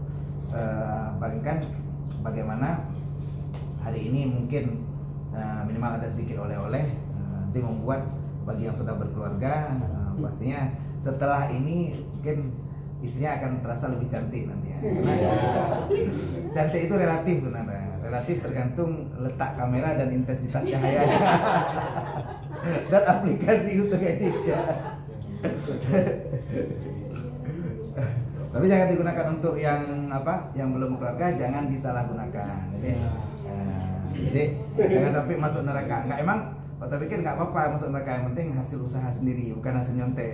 Bahkan bagaimana hari ini mungkin minimal ada sedikit oleh-oleh, nanti membuat bagi yang sudah berkeluarga, pastinya setelah ini mungkin istrinya akan terasa lebih cantik nanti ya. Karena cantik itu relatif sebenarnya, relatif tergantung letak kamera dan intensitas cahaya dan aplikasi untuk edit ya. Tapi jangan digunakan untuk yang apa, yang belum keluarga, jangan disalahgunakan. Jadi jangan sampai masuk neraka. Enggak, emang waktu pikir nggak apa-apa masuk neraka, yang penting hasil usaha sendiri, bukan hasil nyontek.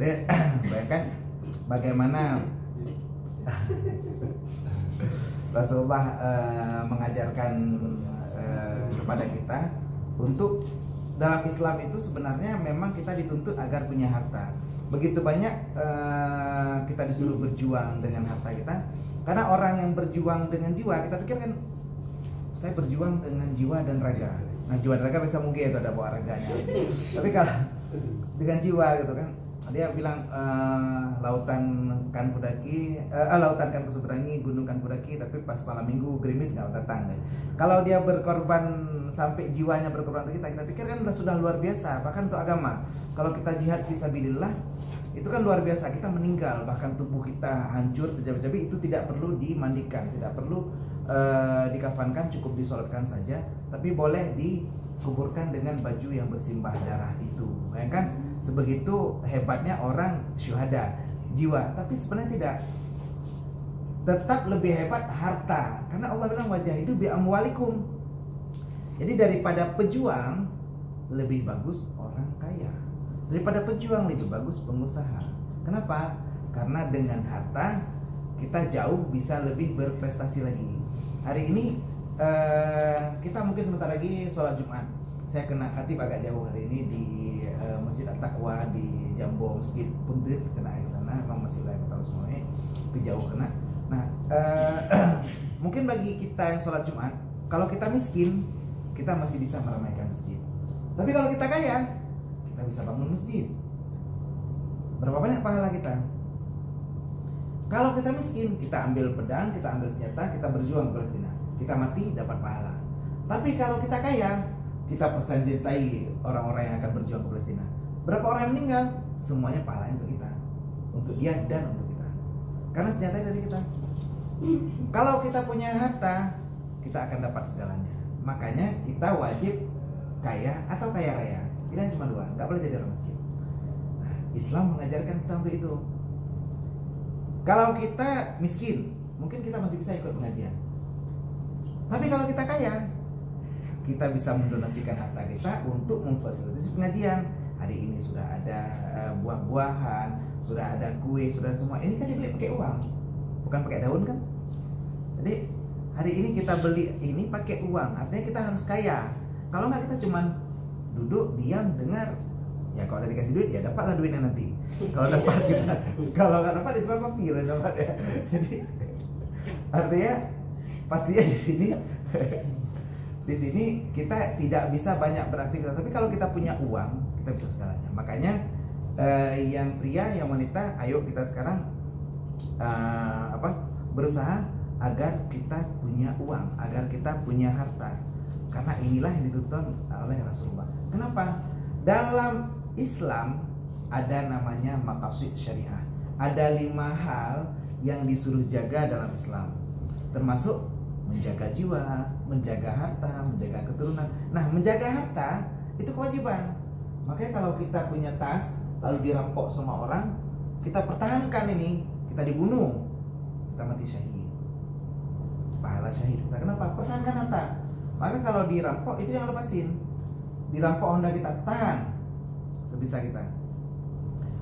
Bayangkan bagaimana Rasulullah mengajarkan kepada kita untuk dalam Islam itu sebenarnya memang kita dituntut agar punya harta. Begitu banyak kita disuruh berjuang dengan harta kita. Karena orang yang berjuang dengan jiwa, kita pikir kan saya berjuang dengan jiwa dan raga. Nah, jiwa dan raga bisa mungkin itu ada bawa raganya. Tapi kalau dengan jiwa gitu kan, dia bilang lautan kan kudaki, lautan kan kuseberangi, gunung kan kudaki, tapi pas malam minggu gerimis nggak datang deh. Kalau dia berkorban sampai jiwanya berkorban untuk kita pikir kan sudah luar biasa. Bahkan untuk agama, kalau kita jihad fisabilillah, itu kan luar biasa. Kita meninggal, bahkan tubuh kita hancur terjadi-jadi, itu tidak perlu dimandikan, tidak perlu dikafankan, cukup disolatkan saja. Tapi boleh dikuburkan dengan baju yang bersimbah darah itu. Bayangkan sebegitu hebatnya orang syuhada jiwa, tapi sebenarnya tidak. Tetap lebih hebat harta, karena Allah bilang wajahidu bi amwalikum. Jadi daripada pejuang lebih bagus orang kaya. Daripada pejuang lebih bagus pengusaha. Kenapa? Karena dengan harta kita jauh bisa lebih berprestasi lagi. Hari ini kita mungkin sebentar lagi sholat Jumat. Saya kena khatib agak jauh hari ini di Masjid At-Taqwa di Jambo, Masjid Puntit, kena ke sana. Memang masih wilayah Kota semuanya, tapi jauh kena. Nah, mungkin bagi kita yang sholat Jumat, kalau kita miskin, kita masih bisa meramaikan masjid. Tapi kalau kita kaya, kita bisa bangun masjid. Berapa banyak pahala kita? Kalau kita miskin, kita ambil pedang, kita ambil senjata, kita berjuang ke Palestina. Kita mati, dapat pahala. Tapi kalau kita kaya, kita persenjatai orang-orang yang akan berjuang ke Palestina. Berapa orang yang meninggal? Semuanya pahalanya untuk kita, untuk dia dan untuk kita. Karena senjata dari kita. Kalau kita punya harta, kita akan dapat segalanya. Makanya kita wajib kaya atau kaya raya. Pilihan cuma dua, nggak boleh jadi orang miskin. Nah, Islam mengajarkan kita untuk itu. Kalau kita miskin, mungkin kita masih bisa ikut pengajian. Tapi kalau kita kaya, kita bisa mendonasikan harta kita untuk memfasilitasi pengajian. Hari ini sudah ada buah-buahan, sudah ada kue, sudah semua. Ini kan dibeli pakai uang, bukan pakai daun kan? Jadi hari ini kita beli ini pakai uang, artinya kita harus kaya. Kalau nggak, kita cuman duduk diam dengar. Ya kalau udah dikasih duit, ya dapatlah duitnya nanti. Kalau dapat kita, kalau nggak dapat ya cuma papir yang dapat ya. Jadi artinya pastinya di sini kita tidak bisa banyak beraktivitas. Tapi kalau kita punya uang, kita bisa segalanya. Makanya yang pria, yang wanita, ayo kita sekarang berusaha agar kita punya uang, agar kita punya harta. Karena inilah yang dituntut oleh Rasulullah. Kenapa? Dalam Islam ada namanya maqasid syariah. Ada 5 hal yang disuruh jaga dalam Islam, termasuk menjaga jiwa, menjaga harta, menjaga keturunan. Nah, menjaga harta itu kewajiban. Makanya kalau kita punya tas lalu dirampok sama orang, kita pertahankan ini, kita dibunuh, kita mati syahid. Pahala syahid kita. Kenapa? Pertahankan harta. Maka kalau dirampok itu yang lepasin. Dirampok Honda kita, tahan sebisa kita.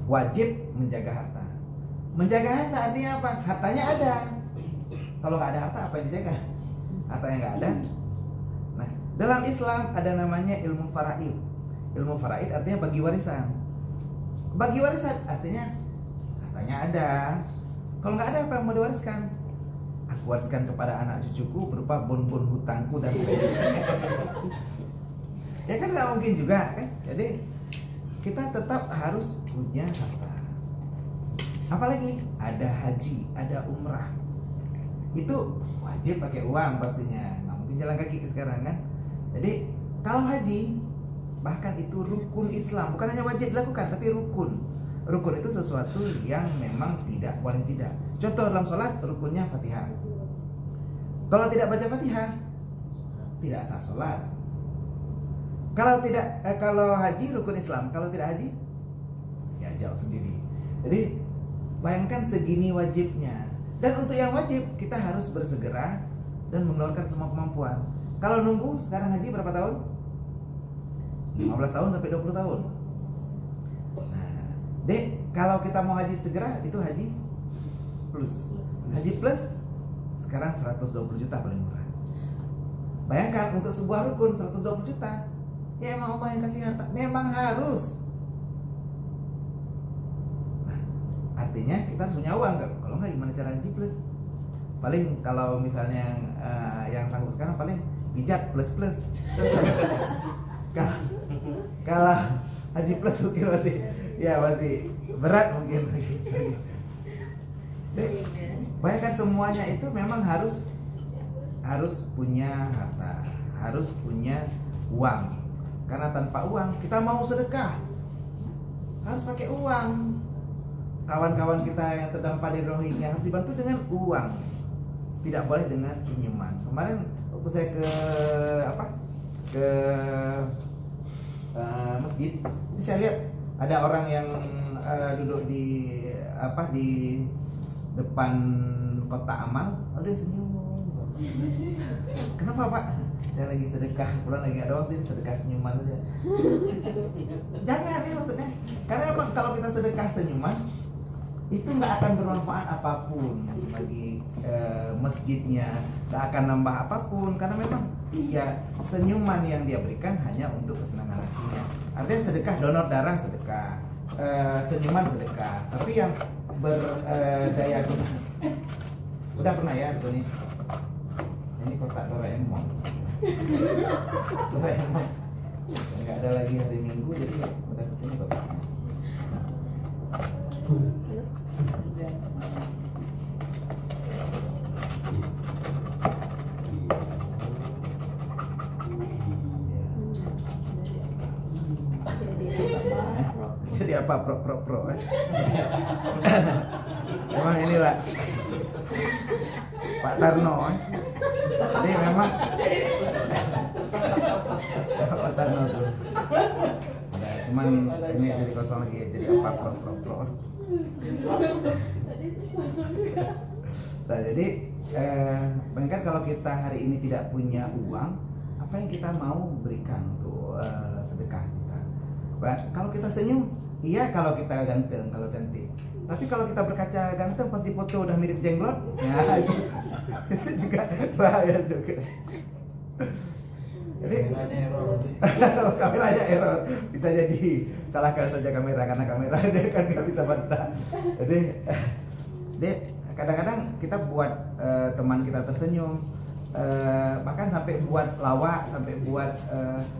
Wajib menjaga harta. Menjaga harta artinya apa? Hartanya ada. Kalau nggak ada harta, apa yang dijaga? Hartanya nggak ada. Nah, dalam Islam ada namanya ilmu faraid. Ilmu faraid artinya bagi warisan. Bagi warisan artinya hartanya ada. Kalau nggak ada, apa yang mau diwariskan? Aku wariskan kepada anak cucuku berupa bon-bon hutangku dan ya kan nggak mungkin juga kan. Jadi kita tetap harus punya harta. Apalagi ada haji, ada umrah, itu wajib pakai uang pastinya. Nggak mungkin jalan kaki sekarang kan. Jadi kalau haji, bahkan itu rukun Islam, bukan hanya wajib dilakukan tapi rukun. Rukun itu sesuatu yang memang tidak boleh tidak. Contoh dalam sholat, rukunnya Fatihah. Kalau tidak baca Fatihah, tidak sah sholat. Kalau haji rukun Islam, kalau tidak haji, ya jauh sendiri. Jadi bayangkan segini wajibnya. Dan untuk yang wajib kita harus bersegera dan mengeluarkan semua kemampuan. Kalau nunggu sekarang haji berapa tahun? 15 tahun sampai 20 tahun. Nah, Dek, kalau kita mau haji segera itu haji plus. Haji plus sekarang 120 juta paling murah. Bayangkan untuk sebuah rukun 120 juta. Ya emang Allah yang kasih harta, memang harus. Nah, artinya kita harus punya uang kan? Kalau nggak gimana cara haji plus? Paling kalau misalnya yang sanggup sekarang paling pijat plus. Kalau haji plus mungkin masih berat mungkin. Bayangkan semuanya itu memang harus punya harta, harus punya uang. Karena tanpa uang kita mau sedekah harus pakai uang. Kawan-kawan kita yang terdampak di Rohingya harus dibantu dengan uang. Tidak boleh dengan senyuman. Kemarin waktu saya ke masjid, saya lihat ada orang yang duduk di depan kotak amal, dia senyum. Kenapa Pak? Saya lagi sedekah, pulang lagi ada orang sini sedekah senyuman aja. Jangan ya maksudnya, karena emang kalau kita sedekah senyuman itu nggak akan bermanfaat apapun bagi masjidnya, nggak akan nambah apapun karena memang ya senyuman yang dia berikan hanya untuk kesenangan hatinya. Artinya sedekah, donor darah sedekah, senyuman sedekah, tapi yang berdaya guna. Udah pernah ya Tony? Ini kotak Doraemon. Doraemon. Nggak ada lagi hari Minggu, jadi udah kesini kotaknya. Jadi apa pro memang inilah Pak Tarno jadi memang Pak Tarno tuh nah, cuman ini jadi kosong lagi jadi apa pro nah jadi bayangkan kalau kita hari ini tidak punya uang, apa yang kita mau berikan untuk sedekah kita. Kalau kita senyum, iya kalau kita ganteng, kalau cantik. Tapi kalau kita berkaca ganteng pas dipoto udah mirip jenglot, ya itu juga bahaya juga. Jadi kameranya error, bisa jadi salahkan saja kamera karena kamera dia kan nggak bisa bantah. Jadi kadang-kadang kita buat teman kita tersenyum, bahkan sampai buat lawak, sampai buat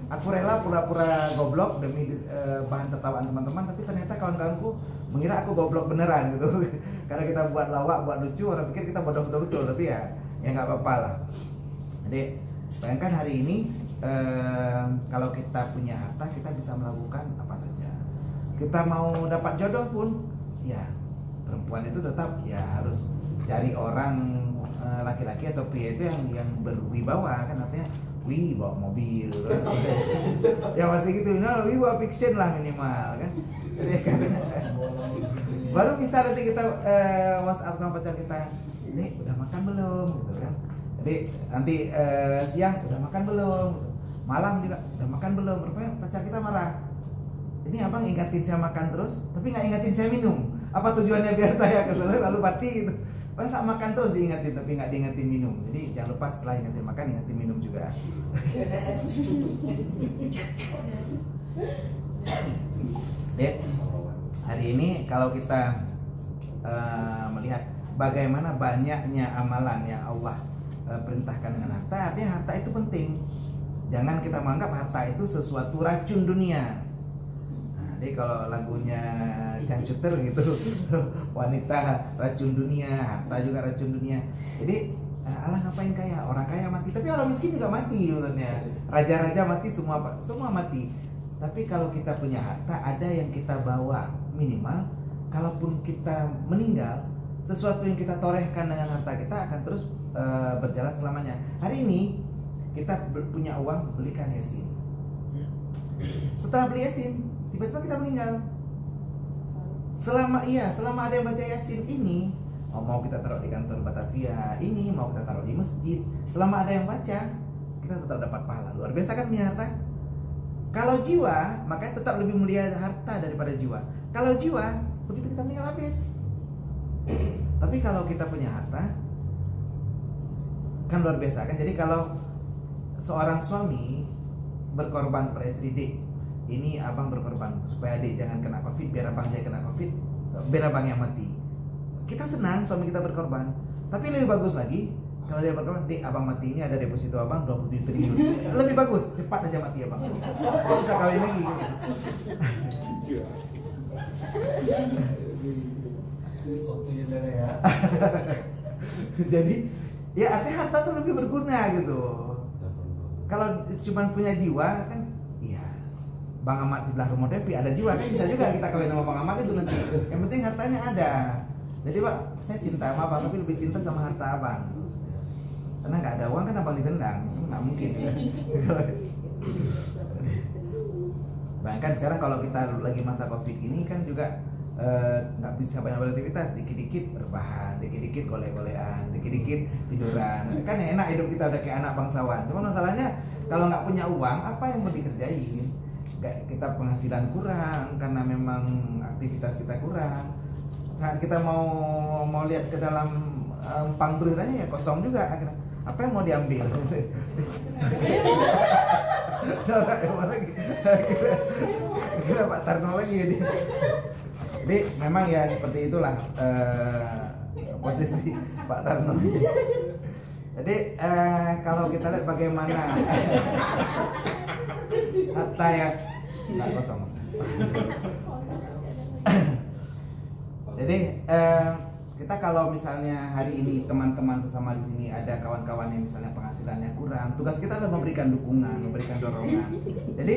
aku rela pura-pura goblok demi bahan tertawaan teman-teman, tapi ternyata kawan-kawanku mengira aku goblok beneran gitu. Karena kita buat lawak, buat lucu, orang pikir kita bodoh betul-betul, tapi ya nggak apa-apa lah. Jadi bayangkan hari ini kalau kita punya harta, kita bisa melakukan apa saja. Kita mau dapat jodoh pun, ya perempuan itu tetap ya harus cari orang laki-laki atau pria itu yang berwibawa, kan artinya bawa mobil kan? Ya pasti gitu, wibawa fiction lah minimal kan. Jadi kan baru bisa nanti kita WhatsApp sama pacar kita, ini udah makan belum gitu kan. Jadi nanti siang udah makan belum gitu. Malam juga udah makan belum, rupanya pacar kita marah. Ini abang ingatin saya makan terus tapi nggak ingatin saya minum. Apa tujuannya biar saya kesel lalu mati gitu. Padahal saat makan terus diingatin tapi nggak diingatin minum. Jadi jangan lupa setelah ingatin makan, ingatin minum juga. Dek, hari ini kalau kita melihat bagaimana banyaknya amalan yang Allah perintahkan dengan harta, artinya harta itu penting. Jangan kita menganggap harta itu sesuatu racun dunia. Nah, jadi kalau lagunya Cangcuter gitu, wanita racun dunia, harta juga racun dunia. Jadi Allah ngapain kaya? Orang kaya mati, tapi orang miskin juga mati maksudnya. Raja-raja mati, semua mati. Tapi kalau kita punya harta, ada yang kita bawa minimal. Kalaupun kita meninggal, sesuatu yang kita torehkan dengan harta kita akan terus berjalan selamanya. Hari ini kita punya uang belikan Yasin. Setelah beli Yasin, tiba-tiba kita meninggal. Selama ada yang baca Yasin ini, mau kita taruh di kantor Batavia ini, mau kita taruh di masjid, selama ada yang baca, kita tetap dapat pahala. Luar biasa kan punya harta? Kalau jiwa, makanya tetap lebih mulia harta daripada jiwa. Kalau jiwa, begitu kita meninggal habis. Tapi kalau kita punya harta, kan luar biasa kan. Jadi kalau seorang suami berkorban pada istri, "Dek, ini abang berkorban supaya adik jangan kena covid, biar abang jangan kena covid, biar abang yang mati." Kita senang suami kita berkorban. Tapi lebih bagus lagi kalau dia berkorban, "Dek, abang mati, ini ada deposito abang 27 triliun." Lebih bagus, cepat aja mati abang, bisa kawin lagi. Jadi ya artinya harta tuh lebih berguna gitu. Kalau cuma punya jiwa kan, iya, Bang Ahmad sebelah rumah Depi ada jiwa kan, bisa juga kita kawin sama Bang Ahmad itu nanti. Yang penting hartanya ada. Jadi Pak, saya cinta sama abang tapi lebih cinta sama harta abang. Karena nggak ada uang kan abang ditendang, nggak mungkin. Bahkan sekarang kalau kita lagi masa covid ini kan juga nggak bisa banyak beraktivitas, dikit-dikit berbahan, dikit-dikit golek-golekan, dikit-dikit tiduran. Kan enak hidup kita udah kayak anak bangsawan. Cuma masalahnya kalau nggak punya uang, apa yang mau dikerjain? Kita penghasilan kurang karena memang aktivitas kita kurang. Saat kita mau lihat ke dalam pangbruranya ya kosong juga. Akhirnya apa yang mau diambil? Lagi. Kita Pak Tarno lagi ya. Jadi memang ya seperti itulah posisi Pak Tarno. Jadi kalau kita lihat bagaimana harta ya nggak kosong. Jadi kita kalau misalnya hari ini teman-teman sesama di sini ada kawan-kawan yang misalnya penghasilannya kurang, tugas kita adalah memberikan dukungan, memberikan dorongan. Jadi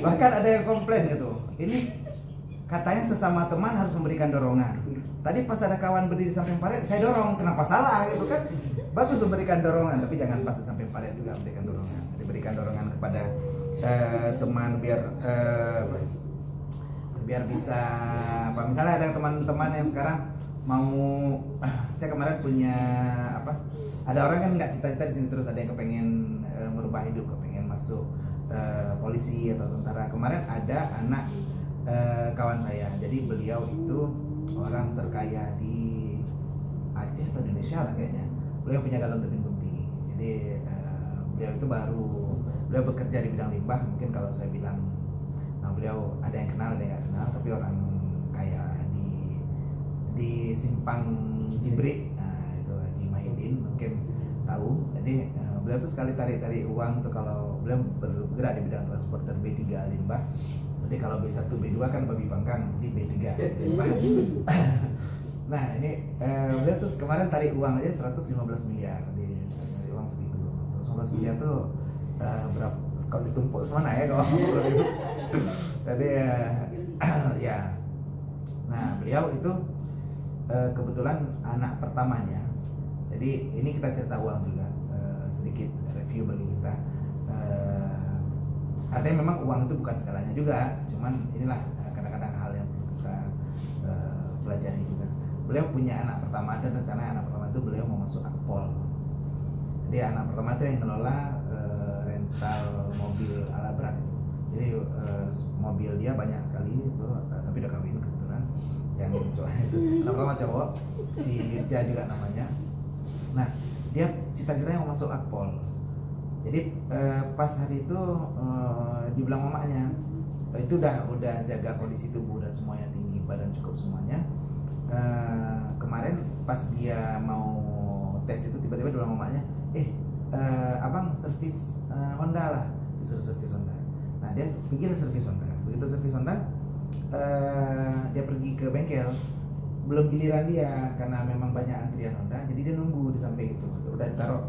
bahkan ada yang komplain gitu, ini katanya sesama teman harus memberikan dorongan. Tadi pas ada kawan berdiri di samping paret, saya dorong, kenapa salah gitu kan? Bagus memberikan dorongan, tapi jangan pas di samping paret juga memberikan dorongan. Diberikan dorongan kepada teman biar bisa apa, misalnya ada teman-teman yang sekarang mau saya kemarin punya apa, ada orang kan nggak cita-cita di sini terus, ada yang kepengen merubah hidup, kepengen masuk polisi atau tentara. Kemarin ada anak kawan saya, jadi beliau itu orang terkaya di Aceh atau Indonesia lah kayaknya. Beliau punya galon tebing putih. Jadi beliau itu beliau bekerja di bidang limbah. Mungkin kalau saya bilang, nah beliau ada yang kenal ada yang nggak kenal, tapi orang kaya di Simpang Cibrik, nah itu Haji Mahidin mungkin tahu. Jadi beliau tuh sekali tarik uang tuh, kalau beliau bergerak di bidang transporter B3 limbah. Jadi kalau B1 B2 kan babi pangkang, di B3 limbah. Nah ini beliau tuh kemarin tarik uang aja 115 miliar di uang segitu. 115 miliar tuh berapa kalau ditumpuk semana ya kalau jadi ya. Nah beliau itu kebetulan anak pertamanya. Jadi ini kita cerita uang juga, sedikit review bagi kita. Artinya memang uang itu bukan segalanya juga, cuman inilah kadang-kadang hal yang perlu kita pelajari juga. Beliau punya anak pertama, dan rencana anak pertama itu beliau mau masuk Akpol. Jadi anak pertama itu yang ngelola rental mobil ala berat itu. Jadi mobil dia banyak sekali itu, tapi udah kawin kebetulan. Yang cowok itu anak pertama cowok, si Mirja juga namanya. Nah dia cita-citanya mau masuk Akpol. Jadi pas hari itu dibilang mamanya, itu udah jaga kondisi tubuh dan semuanya tinggi badan cukup semuanya. Kemarin pas dia mau tes itu tiba-tiba bilang mamanya, abang servis Honda lah, disuruh servis Honda. Nah dia pikir servis Honda, begitu servis Honda dia pergi ke bengkel, belum giliran dia karena memang banyak antrian Honda, jadi dia nunggu di samping itu, udah ditaruh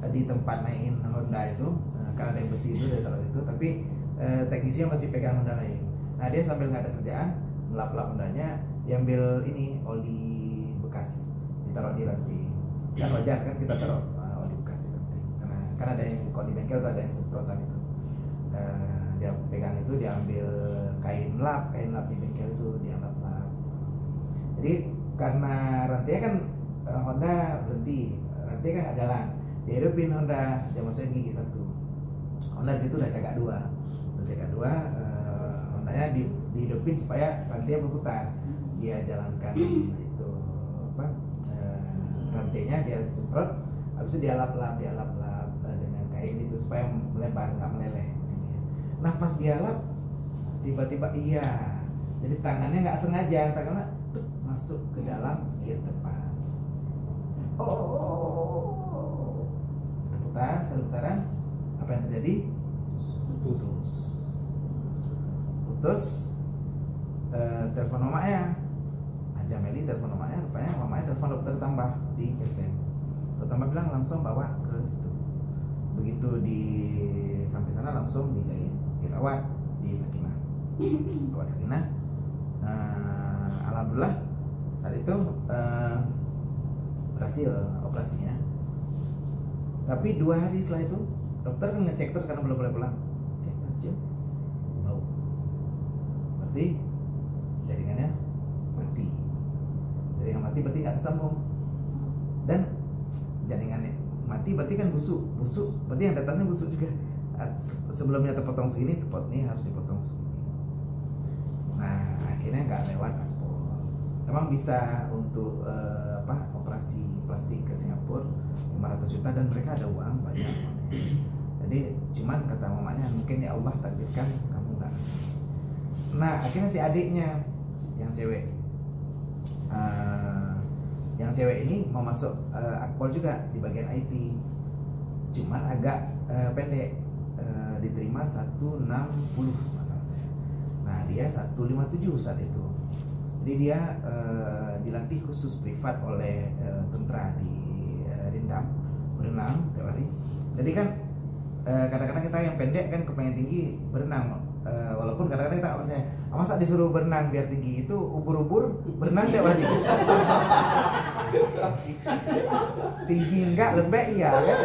di tempat naikin Honda itu, karena ada yang besi itu dia taruh itu, tapi teknisnya masih pegang Honda lain. Nah dia sambil nggak ada kerjaan, melap-lap Hondanya, diambil ini oli bekas, ditaruh di ranting. Kan wajar kan kita taruh oli bekas di ranting, karena ada yang kalau di bengkel tuh ada yang semprotan itu. Dia pegang itu, dia ambil kain lap di bengkel itu, dia lap-lap. Jadi karena rantai kan Honda berhenti, rantai kan nggak jalan, dia hidupin Honda, dia masukin gigi satu. Honda di situ udah cagak dua, Hondanya dihidupin supaya rantai berputar. Dia jalankan itu rantainya, dia semprot, habis itu dia lap-lap dengan kain itu supaya melebar, nggak meleleh. Nah pas dia lap tiba-tiba jadi tangannya nggak sengaja, tangannya masuk ke dalam gear depan. Sekali putaran, apa yang terjadi? Putus. Telepon mamanya, Haja Meli telepon mamanya, rupanya mamanya telepon dokter tambah di STM. Dokter tambah bilang langsung bawa ke situ. Begitu sampai sana langsung dirawat di Sakinah. Alhamdulillah saat itu berhasil operasinya. Tapi 2 hari setelah itu dokter kan ngecek terus karena belum boleh pulang. Cek terus bau. Berarti jaringannya mati. Jaringan mati berarti nggak tersambung. Dan jaringannya mati berarti kan busuk berarti yang di atasnya busuk juga. Sebelumnya terpotong segini, ini harus dipotong segini. Nah akhirnya nggak lewat Akpol. Emang bisa untuk operasi plastik ke Singapura 500 juta dan mereka ada uang banyak. Jadi cuman kata mamanya mungkin ya Allah takdirkan kamu nggak kesini. Nah akhirnya si adiknya yang cewek ini mau masuk Akpol juga di bagian IT, cuman agak pendek, diterima 160 masalah saya. Nah dia 157 saat itu. Jadi dia dilatih khusus privat oleh tentara di Rindam, berenang tiap hari. Jadi kan kadang-kadang kita yang pendek kan kepengen tinggi berenang, walaupun kadang-kadang kita masa disuruh berenang biar tinggi, itu ubur-ubur berenang tiap hari. Tinggi enggak, lembek iya kan.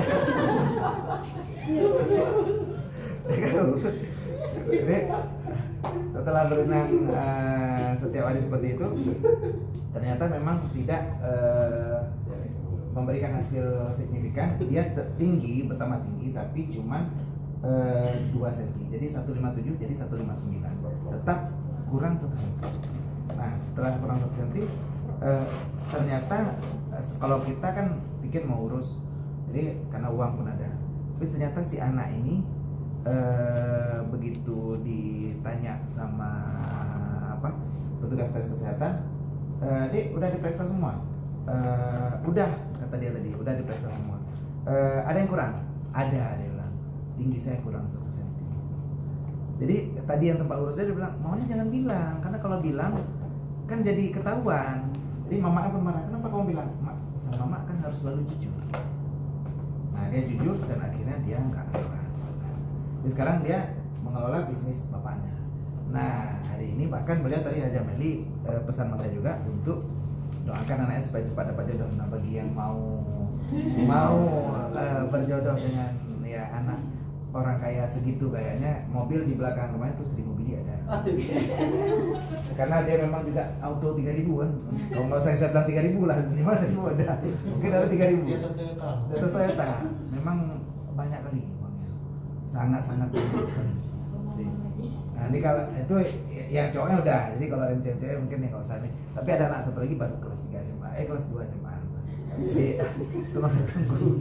Jadi setelah berenang setiap hari seperti itu, ternyata memang tidak memberikan hasil signifikan. Dia tinggi, bertambah tinggi, tapi cuman 2 cm. Jadi 157 jadi 159. Tetap kurang 1 cm. Nah setelah kurang 1 cm, ternyata kalau kita kan pikir mau urus, jadi karena uang pun ada. Tapi ternyata si anak ini begitu ditanya sama petugas tes kesehatan, dia udah diperiksa semua. Udah kata dia tadi, udah diperiksa semua. Ada yang kurang? Ada yang bilang tinggi saya kurang 1 cm. Jadi tadi yang tempat urus dia bilang maunya jangan bilang, karena kalau bilang kan jadi ketahuan. Jadi mama pun marah, kenapa kamu bilang? Pesan mama kan harus selalu jujur. Nah dia jujur dan akhirnya dia nggak lewat. Jadi sekarang dia mengelola bisnis bapaknya. Nah hari ini bahkan beliau tadi Haja Meli pesan sama saya juga untuk doakan anaknya supaya cepat dapat jodoh. Nah bagi yang mau berjodoh dengan ya anak orang kaya segitu, kayaknya mobil di belakang rumahnya tuh 1000 biji ada. Karena dia memang juga auto 3.000 kan. Kalau nggak usah saya bilang 3.000 lah, minimal 1.000 ada. Mungkin ada 3.000. Di atas Toyota. Memang banyak kali uangnya. Sangat banyak sekali. Nah ini kalau itu yang cowoknya udah, jadi kalau yang cewek mungkin nih nggak usah nih. Tapi ada anak satu lagi baru kelas 3 SMA, kelas 2 SMA. Jadi itu masih tunggu.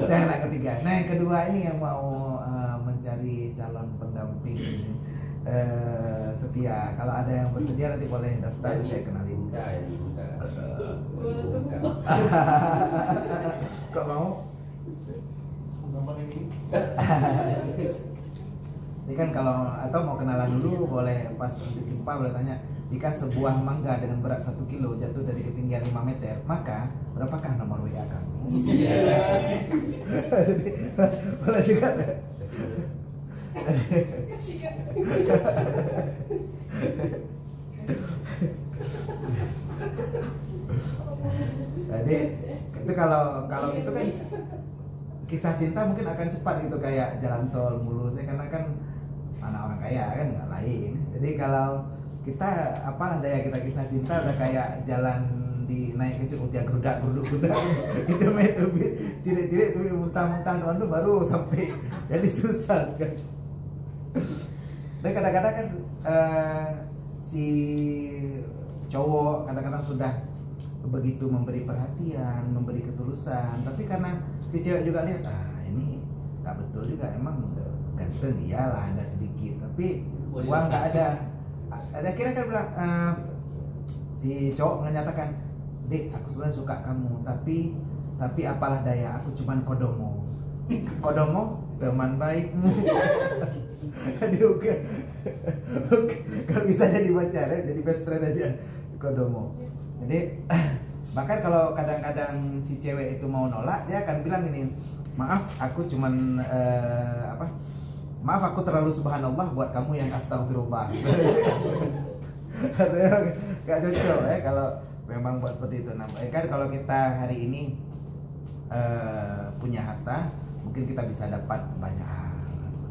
Dan anak ketiga. Nah yang kedua ini yang mau mencari calon pendamping setia. Kalau ada yang bersedia nanti boleh daftar, saya kenalin. Kok mau? Ini kan kalau atau mau kenalan dulu boleh, pas jumpa boleh tanya, jika sebuah mangga dengan berat 1 kilo jatuh dari ketinggian 5 meter, maka berapakah nomor WA kamu? Jadi boleh juga. Jadi itu kalau itu kan kisah cinta mungkin akan cepat gitu, kayak jalan tol mulus ya, karena kan anak orang kaya kan nggak lain. Jadi kalau kita apa daya kita kisah cinta udah kayak jalan di naik ke Cukutiah geruduk itu ciri-ciri muntah-muntah itu baru sampai, jadi susah kan. Dan kadang-kadang kan si cowok kadang-kadang sudah begitu memberi perhatian, memberi ketulusan, tapi karena si cewek juga lihat, ini nggak betul juga, emang ganteng iyalah ada sedikit, tapi uang nggak ada. Ada kira kan bilang, si cowok menyatakan, Dik, aku sebenarnya suka kamu, tapi apalah daya, aku cuman kodomo. Kodomo teman baikmu. Oke. Gak bisa jadi pacar ya, jadi best friend aja kodomo. Jadi bahkan kalau kadang-kadang si cewek itu mau nolak, dia akan bilang gini, maaf aku cuman maaf aku terlalu subhanallah buat kamu yang astagfirullah. Gak cocok ya kalau memang buat seperti itu. Nah, kan kalau kita hari ini punya harta, mungkin kita bisa dapat banyak hal.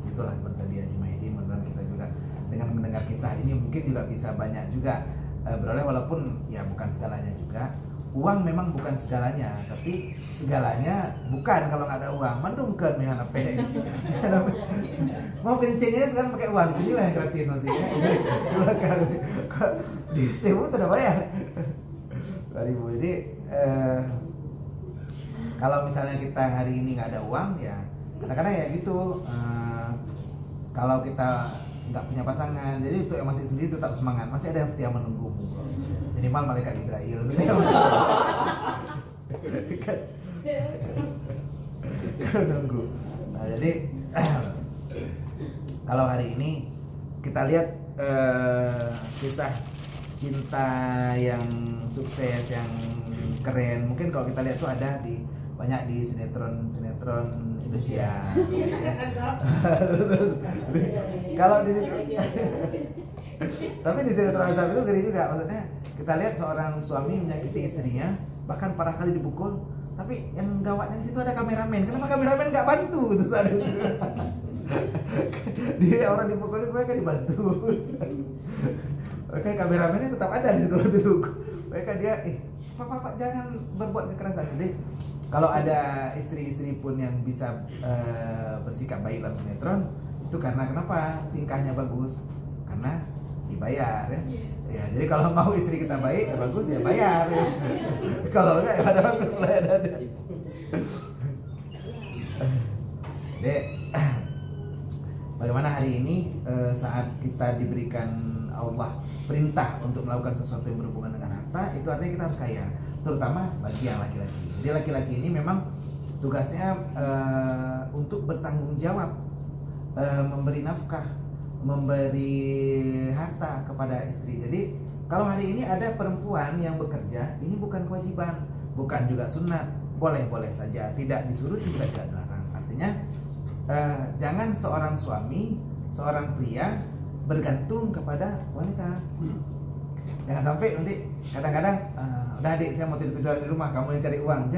Itulah seperti tadi Haji Mahdi, mudah-mudahan kita juga dengan mendengar kisah ini mungkin juga bisa banyak juga beroleh, walaupun ya bukan segalanya juga. Uang memang bukan segalanya, tapi segalanya bukan kalau nggak ada uang. Mandungkan ya apa mau kencingnya sekarang pakai uang, sini lah yang gratis maksudnya. Di Sewu udah bayar 2.000. Jadi kalau misalnya kita hari ini nggak ada uang, ya kadang-kadang ya gitu. Kalau kita nggak punya pasangan, jadi untuk yang masih sendiri tetap semangat, masih ada yang setia menunggumu. Minimal malaikat Israel nunggu. Nah, jadi kalau hari ini kita lihat kisah cinta yang sukses, yang keren, mungkin kalau kita lihat tuh ada di banyak di sinetron Indonesia. Kalau di tapi di sinetron Azab itu ngeri juga, maksudnya kita lihat seorang suami menyakiti istrinya, bahkan parah kali dipukul, tapi yang gawatnya di situ ada kameramen. Kenapa kameramen nggak bantu gitu saat itu? Dia orang dipukulin, mereka dibantu. Mereka kameramennya tetap ada di situ dulu. Mereka dia, Pak jangan berbuat kekerasan. Jadi kalau ada istri-istri pun yang bisa bersikap baik dalam sinetron, itu karena kenapa? Tingkahnya bagus, karena dibayar ya. Ya, jadi kalau mau istri kita baik, ya bagus ya bayar. Ya. Kalau enggak ya ada bagus lah ada. Dek, bagaimana hari ini saat kita diberikan Allah perintah untuk melakukan sesuatu yang berhubungan dengan harta, itu artinya kita harus kaya, terutama bagi yang laki-laki. Jadi laki-laki ini memang tugasnya untuk bertanggung jawab, memberi nafkah, memberi harta kepada istri. Jadi kalau hari ini ada perempuan yang bekerja, ini bukan kewajiban, bukan juga sunat, boleh-boleh saja, tidak disuruh juga tidak dilarang. Artinya jangan seorang suami, seorang pria bergantung kepada wanita. Jangan sampai nanti kadang-kadang udah adik saya mau tidur di rumah, kamu yang cari uang.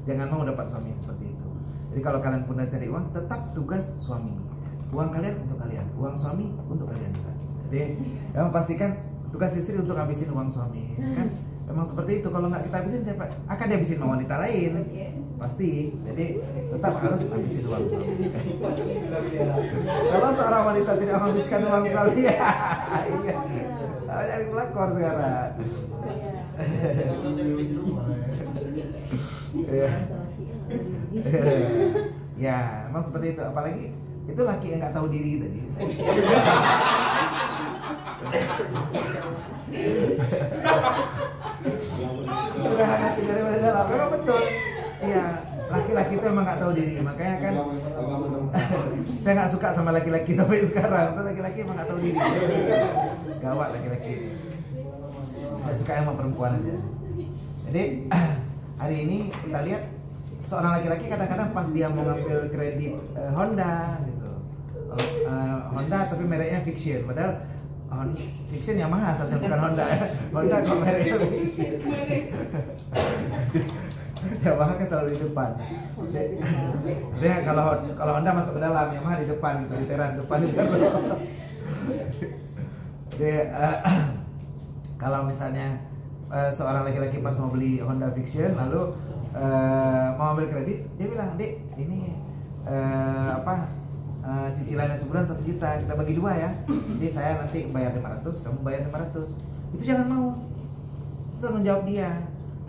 Jangan mau dapat suami seperti itu. Jadi kalau kalian pun cari uang, tetap tugas suami. Uang kalian untuk kalian, uang suami untuk kalian juga. Jadi memang pastikan tugas istri untuk habisin uang suami, kan? Memang seperti itu. Kalau nggak kita habisin, siapa akan dihabisin sama wanita lain? Pasti. Jadi tetap harus habisin uang suami. Kalau seorang wanita tidak menghabiskan uang suami, ya jadi pelakor sekarang. Ya, emang seperti itu. Apalagi itu laki yang nggak tahu diri tadi. itu emang nggak tahu diri, makanya kan saya nggak suka sama laki-laki sampai sekarang. Tuh laki-laki emang nggak tahu diri. Gawat laki-laki. Saya suka sama perempuan aja. Jadi hari ini kita lihat seorang laki-laki kadang-kadang pas dia mau ngambil kredit Honda gitu. Honda tapi mereknya Fiction, padahal Fiction Yamaha seharusnya bukan Honda. Honda kok mereknya Fiction. Yamaha kan selalu di depan. Dia kalau Honda masuk ke dalam, Yamaha di depan gitu, di teras depan gitu. Jadi kalau misalnya seorang laki-laki pas mau beli Honda Fiction lalu mau ambil kredit, dia bilang, "Dek, ini cicilannya sebulan 1 juta, kita bagi 2 ya. Jadi saya nanti bayar 500, kamu bayar 500." Itu jangan mau. Itu tanggung jawab dia.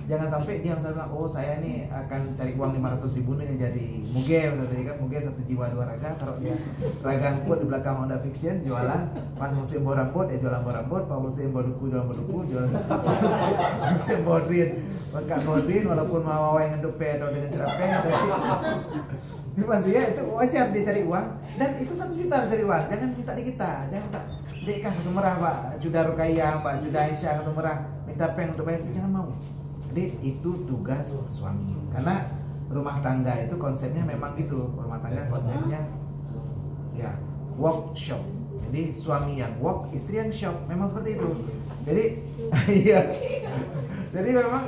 Jangan sampai dia misalnya bilang, "Oh, saya nih akan cari uang 500.000 nih jadi muge," tadi kan, muge 1 jiwa 2 raga, taruh dia raga angkut di belakang Honda Fiction, jualan. Pas musim bau rambut, jualan bau rambut. Pas musim bau duku, jualan bau duku, jualan musim bau drin, berkat bau drin, walaupun mau yang ngenduk atau dengan cerapeh. Ini pasti ya, itu wajar dia cari uang, dan itu 1 juta cari uang. Jangan minta di kita, jangan minta, "Dek, kan 1 merah Pak, Juda Rukaya, Pak Juda Aisyah 1 merah, minta peng untuk bayar," jangan mau. Jadi itu tugas suami. Karena rumah tangga itu konsepnya memang gitu. Rumah tangga konsepnya ya workshop. Jadi suami yang work, istri yang shop. Memang seperti itu. Jadi iya. Jadi memang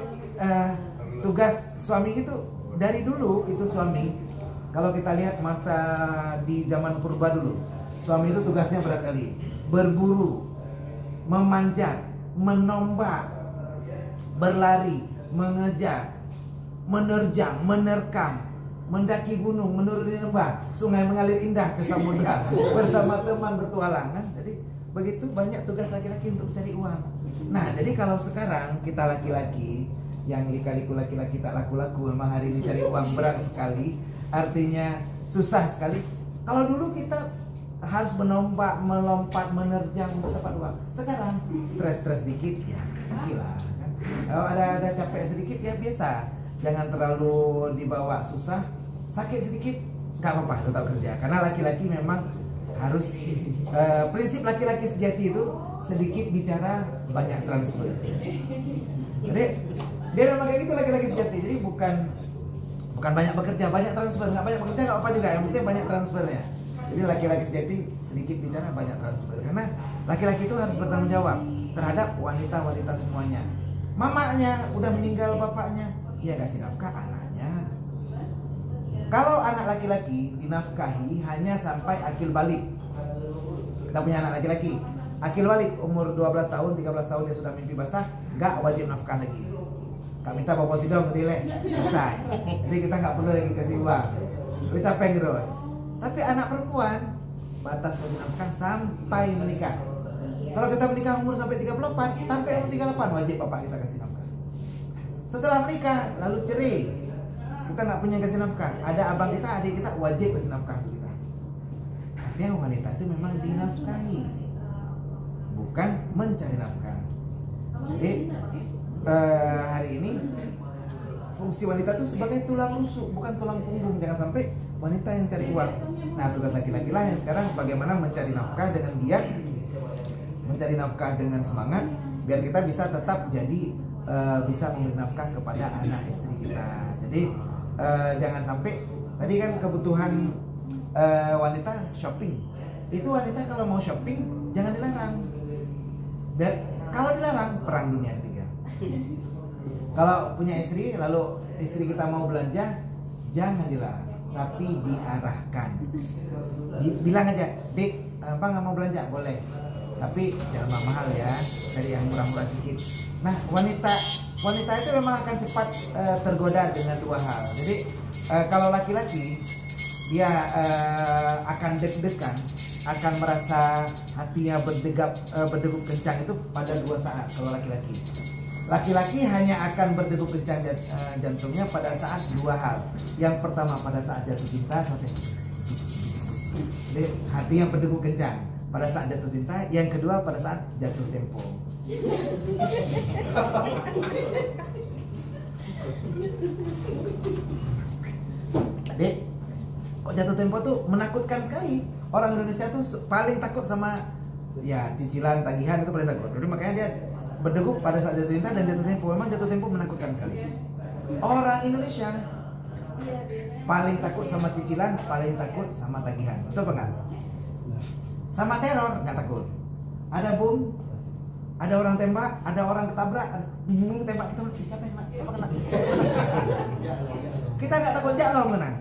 tugas suami itu dari dulu itu suami. Kalau kita lihat masa di zaman purba dulu, suami itu tugasnya berat kali. Berburu, memanjat, menombak, berlari, mengejar, menerjang, menerkam, mendaki gunung, menuruni lembah, sungai mengalir indah ke samudra, bersama teman bertualang kan. Jadi begitu banyak tugas laki-laki untuk cari uang. Nah, jadi kalau sekarang kita laki-laki yang lika-liku laki-laki tak laku-laku, memang hari ini cari uang berat sekali, artinya susah sekali. Kalau dulu kita harus menombak, melompat, menerjang untuk dapat uang. Sekarang stres-stres dikit ya, gila. Kalau ada capek sedikit ya biasa, jangan terlalu dibawa susah. Sakit sedikit nggak apa-apa, tetap kerja. Karena laki-laki memang harus prinsip laki-laki sejati itu sedikit bicara banyak transfer. Jadi dia memang kayak gitu laki-laki sejati. Jadi bukan banyak bekerja, banyak transfer. Nggak banyak bekerja nggak apa juga, yang penting banyak transfernya. Jadi laki-laki sejati sedikit bicara banyak transfer. Karena laki-laki itu harus bertanggung jawab terhadap wanita-wanita semuanya. Mamanya udah meninggal, bapaknya ya kasih nafkah anaknya. Kalau anak laki-laki dinafkahi hanya sampai akil balik. Kita punya anak laki-laki akil balik umur 12 tahun, 13 tahun dia sudah mimpi basah, nggak wajib nafkah lagi. Kak minta bawa tidong dilek, selesai. Jadi kita nggak perlu lagi kasih uang. Kita pengen. Tapi anak perempuan batas wajib nafkah sampai menikah. Kalau kita menikah umur sampai 34, sampai umur 38 wajib bapak kita kasih nafkah. Setelah menikah lalu cerai, kita nggak punya kasih nafkah. Ada abang kita, adik kita wajib kasih nafkah kita. Artinya wanita itu memang dinafkahi, bukan mencari nafkah. Jadi hari ini fungsi wanita itu sebagai tulang rusuk, bukan tulang punggung. Jangan sampai wanita yang cari uang. Nah, tugas laki-laki lah yang sekarang bagaimana mencari nafkah dengan giat, mencari nafkah dengan semangat, biar kita bisa tetap jadi bisa memberi nafkah kepada anak istri kita. Jadi jangan sampai tadi kan kebutuhan wanita shopping. Itu wanita kalau mau shopping jangan dilarang. Dan kalau dilarang perang dunia ketiga. Kalau punya istri lalu istri kita mau belanja jangan dilarang, tapi diarahkan. Bilang aja, "Dik, apa nggak mau belanja?" Boleh. Tapi jangan mahal ya, dari yang murah-murah sedikit. Nah, wanita itu memang akan cepat tergoda dengan 2 hal. Jadi kalau laki-laki dia akan deg-degan, akan merasa hatinya berdegup kencang itu pada 2 saat. Kalau laki-laki hanya akan berdegup kencang jantungnya pada saat 2 hal. Yang pertama pada saat jatuh cinta, jadi hatinya berdegup kencang pada saat jatuh cinta. Yang kedua pada saat jatuh tempo. Dek, kok jatuh tempo tuh menakutkan sekali. Orang Indonesia tuh paling takut sama ya cicilan, tagihan itu paling takut. Jadi makanya dia berdegup pada saat jatuh cinta dan jatuh tempo. Memang jatuh tempo menakutkan sekali. Orang Indonesia paling takut sama cicilan, paling takut sama tagihan. Betul apa enggak? Sama teror nggak takut. Ada bom, ada orang tembak, ada orang ketabrak, bingung tembak itu siapa yang kena? Siapa kena? Kita nggak takut jalong menang.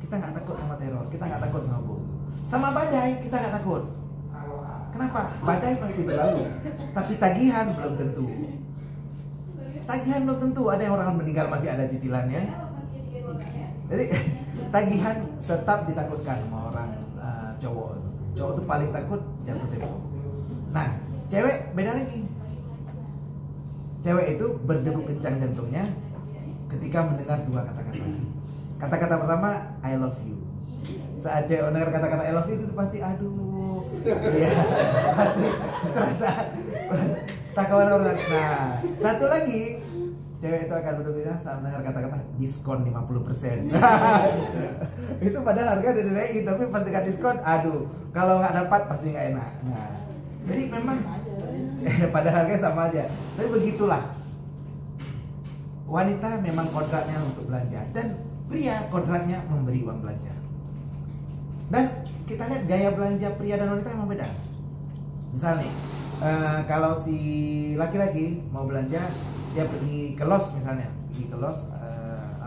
Kita nggak takut sama teror, kita nggak takut sama bom. Sama badai kita nggak takut. Kenapa? Badai pasti berlalu, tapi tagihan belum tentu. Tagihan belum tentu. Ada yang orang meninggal masih ada cicilannya. Jadi tagihan tetap ditakutkan sama orang cowok. Cowok itu paling takut jatuh tempo. Nah, cewek beda lagi. Cewek itu berdegup kencang jantungnya ketika mendengar dua kata-kata. Kata-kata pertama, I love you. Saat cewek mendengar kata-kata I love you itu pasti aduh. Ya, pasti terasa tak kawan orang. Nah, satu lagi, cewek itu akan berdegup saat mendengar kata-kata diskon 50%. Itu padahal harga udah dinaikin, tapi pas dikasih diskon, aduh, kalau nggak dapat pasti nggak enak. Nah, jadi memang pada harganya sama aja. Tapi begitulah. Wanita memang kodratnya untuk belanja dan pria kodratnya memberi uang belanja. Dan kita lihat gaya belanja pria dan wanita memang beda. Misalnya, kalau si laki-laki mau belanja, dia pergi ke Los misalnya,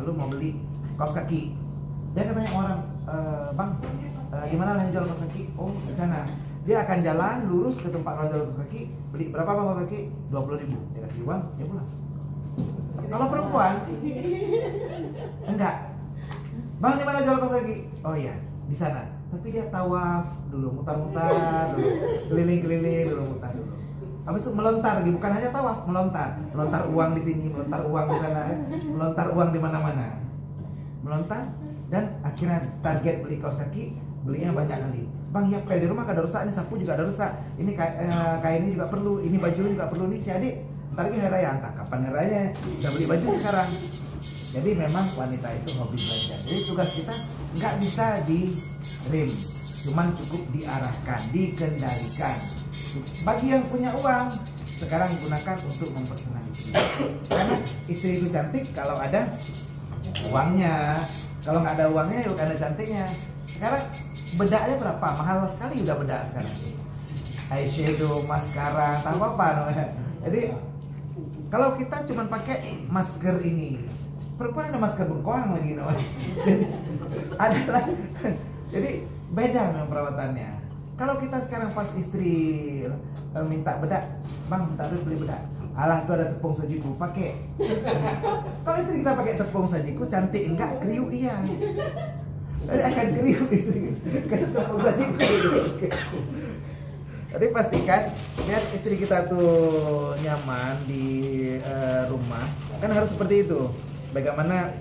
lalu mau beli kaos kaki. Dia katanya orang, bang, gimana lah yang jual kaos kaki? Oh, di sana. Dia akan jalan lurus ke tempat orang jual kaos kaki, beli berapa bang kaos kaki? 20.000. Dia kasih uang, dia pulang. Kalau perempuan, enggak. Bang, di mana jual kaos kaki? Oh iya, di sana. Tapi dia tawaf dulu, mutar-mutar dulu, keliling-keliling dulu, mutar dulu. Habis itu melontar, bukan hanya tawaf, melontar uang di sini, melontar uang di sana, melontar uang di mana-mana, melontar dan akhirnya target beli kaos kaki belinya banyak kali. Bang, ya pel di rumah ada rusak, ini sapu juga ada rusak, ini kain ini juga perlu, ini baju juga perlu nih si adik. Ntar lagi hari raya, entah kapan hari raya, udah beli baju sekarang. Jadi memang wanita itu hobi belanja. Jadi tugas kita nggak bisa di rem, cuman cukup diarahkan, dikendalikan. Bagi yang punya uang, sekarang gunakan untuk mempersenang istri. Karena istri itu cantik kalau ada uangnya. Kalau nggak ada uangnya, ya bukan ada cantiknya. Sekarang bedaknya berapa? Mahal sekali udah bedak sekarang. Eyeshadow, maskara, tak apa namanya. Jadi kalau kita cuma pakai masker ini, perempuan ada masker bengkoang lagi namanya. Adalah. Jadi beda memang perawatannya. Kalau kita sekarang pas istri minta bedak, bang minta duit beli bedak. Alah tuh ada tepung sajiku, pakai. Kalau istri kita pakai tepung sajiku, cantik enggak, kriuk iya. Jadi akan kriuk istri, karena tepung sajiku. Jadi pastikan lihat istri kita tuh nyaman di rumah, kan harus seperti itu. Bagaimana?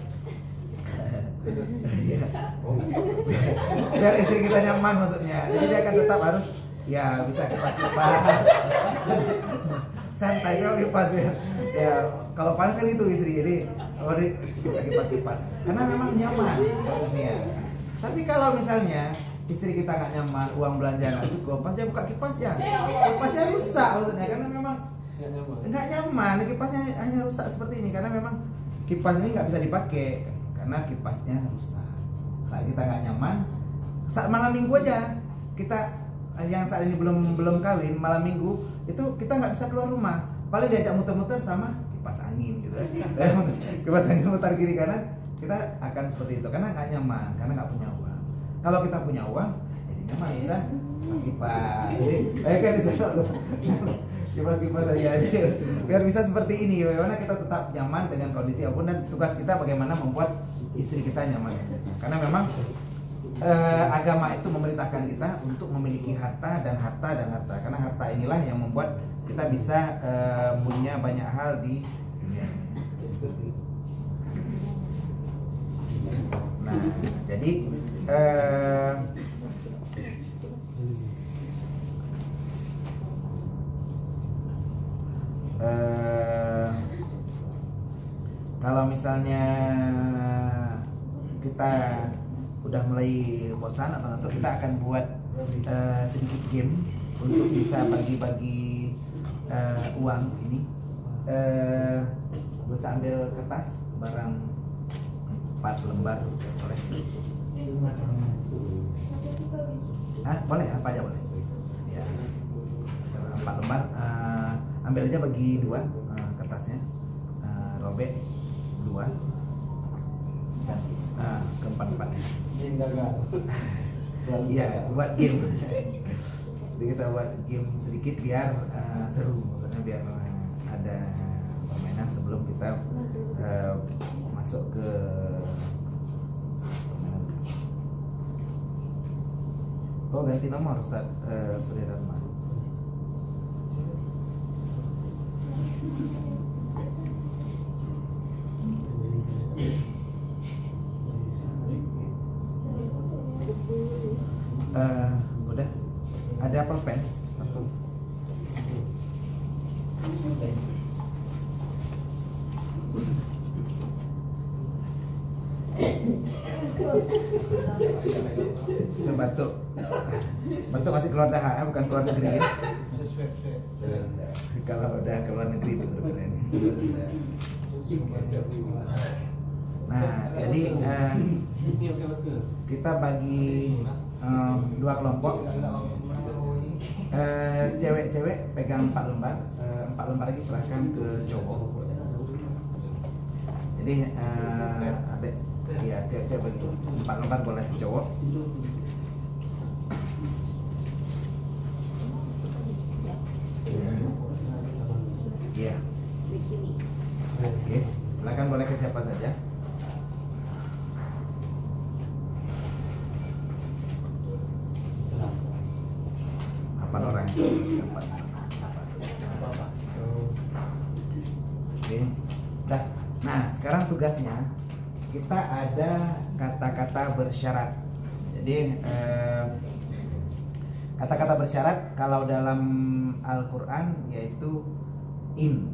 Biar istri kita nyaman maksudnya. Jadi dia akan tetap harus ya bisa kipas-kipas. Santai sih kipas ya. Ya kalau panas kan itu istri, jadi bisa kipas-kipas. Karena memang nyaman posisinya. Tapi kalau misalnya istri kita nggak nyaman, uang belanja nggak cukup, pasti buka kipasnya. Kipasnya rusak maksudnya, karena memang nggak nyaman. Kipasnya hanya rusak seperti ini karena memang kipas ini nggak bisa dipakai karena kipasnya rusak. Saat kita nggak nyaman, saat malam minggu aja kita yang saat ini belum kawin, malam minggu itu kita nggak bisa keluar rumah, paling diajak muter-muter sama kipas angin gitu ya. Kipas angin mutar kiri kanan, kita akan seperti itu karena nggak nyaman, karena nggak punya uang. Kalau kita punya uang, jadi nyaman bisa kipas kipas. Jadi kan bisa kipas-kipas aja biar bisa seperti ini. Bagaimana kita tetap nyaman dengan kondisi apapun, dan tugas kita bagaimana membuat istri kita nyaman. Karena memang agama itu memerintahkan kita untuk memiliki harta dan harta dan harta. Karena harta inilah yang membuat kita bisa punya banyak hal di dunia. Nah, jadi kalau misalnya kita udah mulai bosan atau ngantuk, kita akan buat sedikit game untuk bisa bagi-bagi uang ini. Bisa ambil kertas barang 4 lembar boleh. Boleh, apa aja boleh. Ya. 4 lembar, ambil aja bagi 2 kertasnya, robek 2, keempat-empatnya. Iya, buat game. Jadi kita buat game sedikit biar seru, maksudnya biar ada permainan sebelum kita masuk ke permainan. Oh, ganti nomor Ustaz Surya Dharma. Udah ada pulpen 1. Batuk masih keluar daerah, bukan keluar negeri ya. Kalau udah keluar negeri betul keren. Nah, jadi kita bagi 2 kelompok. Cewek-cewek pegang 4 lembar, 4 lembar lagi serahkan ke cowok. Jadi adik, ya cewek-cewek bagi 4 lembar boleh cowok. Iya. Oke, silakan boleh ke siapa saja. Apa orang? Oke. Dah. Nah, sekarang tugasnya kita ada kata-kata bersyarat. Jadi kata-kata bersyarat kalau dalam Al-Quran yaitu in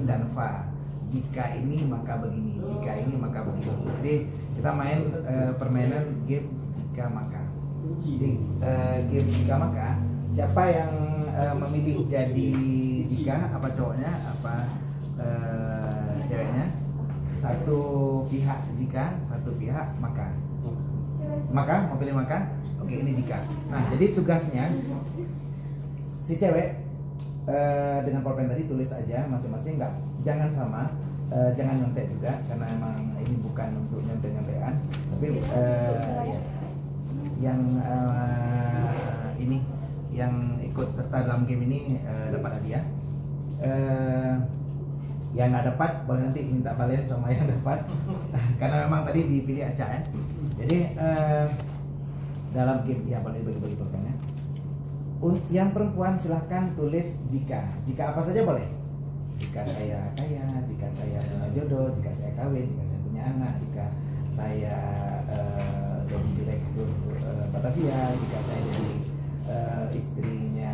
dan fa. Jika ini maka begini, jika ini maka begini. Jadi kita main permainan game jika maka. Jadi game jika maka, siapa yang memilih jadi jika, apa cowoknya, apa ceweknya? Satu pihak jika, satu pihak maka. Maka, mau pilih maka? Oke, ini jika. Nah, jadi tugasnya si cewek dengan pulpen tadi tulis aja masing-masing, jangan sama, jangan nyontek juga karena emang ini bukan untuk nyontek-nyontekan, tapi yang ini yang ikut serta dalam game ini dapat hadiah. Yang nggak dapat boleh nanti minta balian sama yang dapat karena memang tadi dipilih acak ya. Jadi dalam game ya boleh bagi-bagi pulpennya. Yang perempuan silahkan tulis jika apa saja boleh. Jika saya kaya, jika saya punya jodoh, jika saya kawin, jika saya punya anak, jika saya jadi direktur Batavia, jika saya jadi istrinya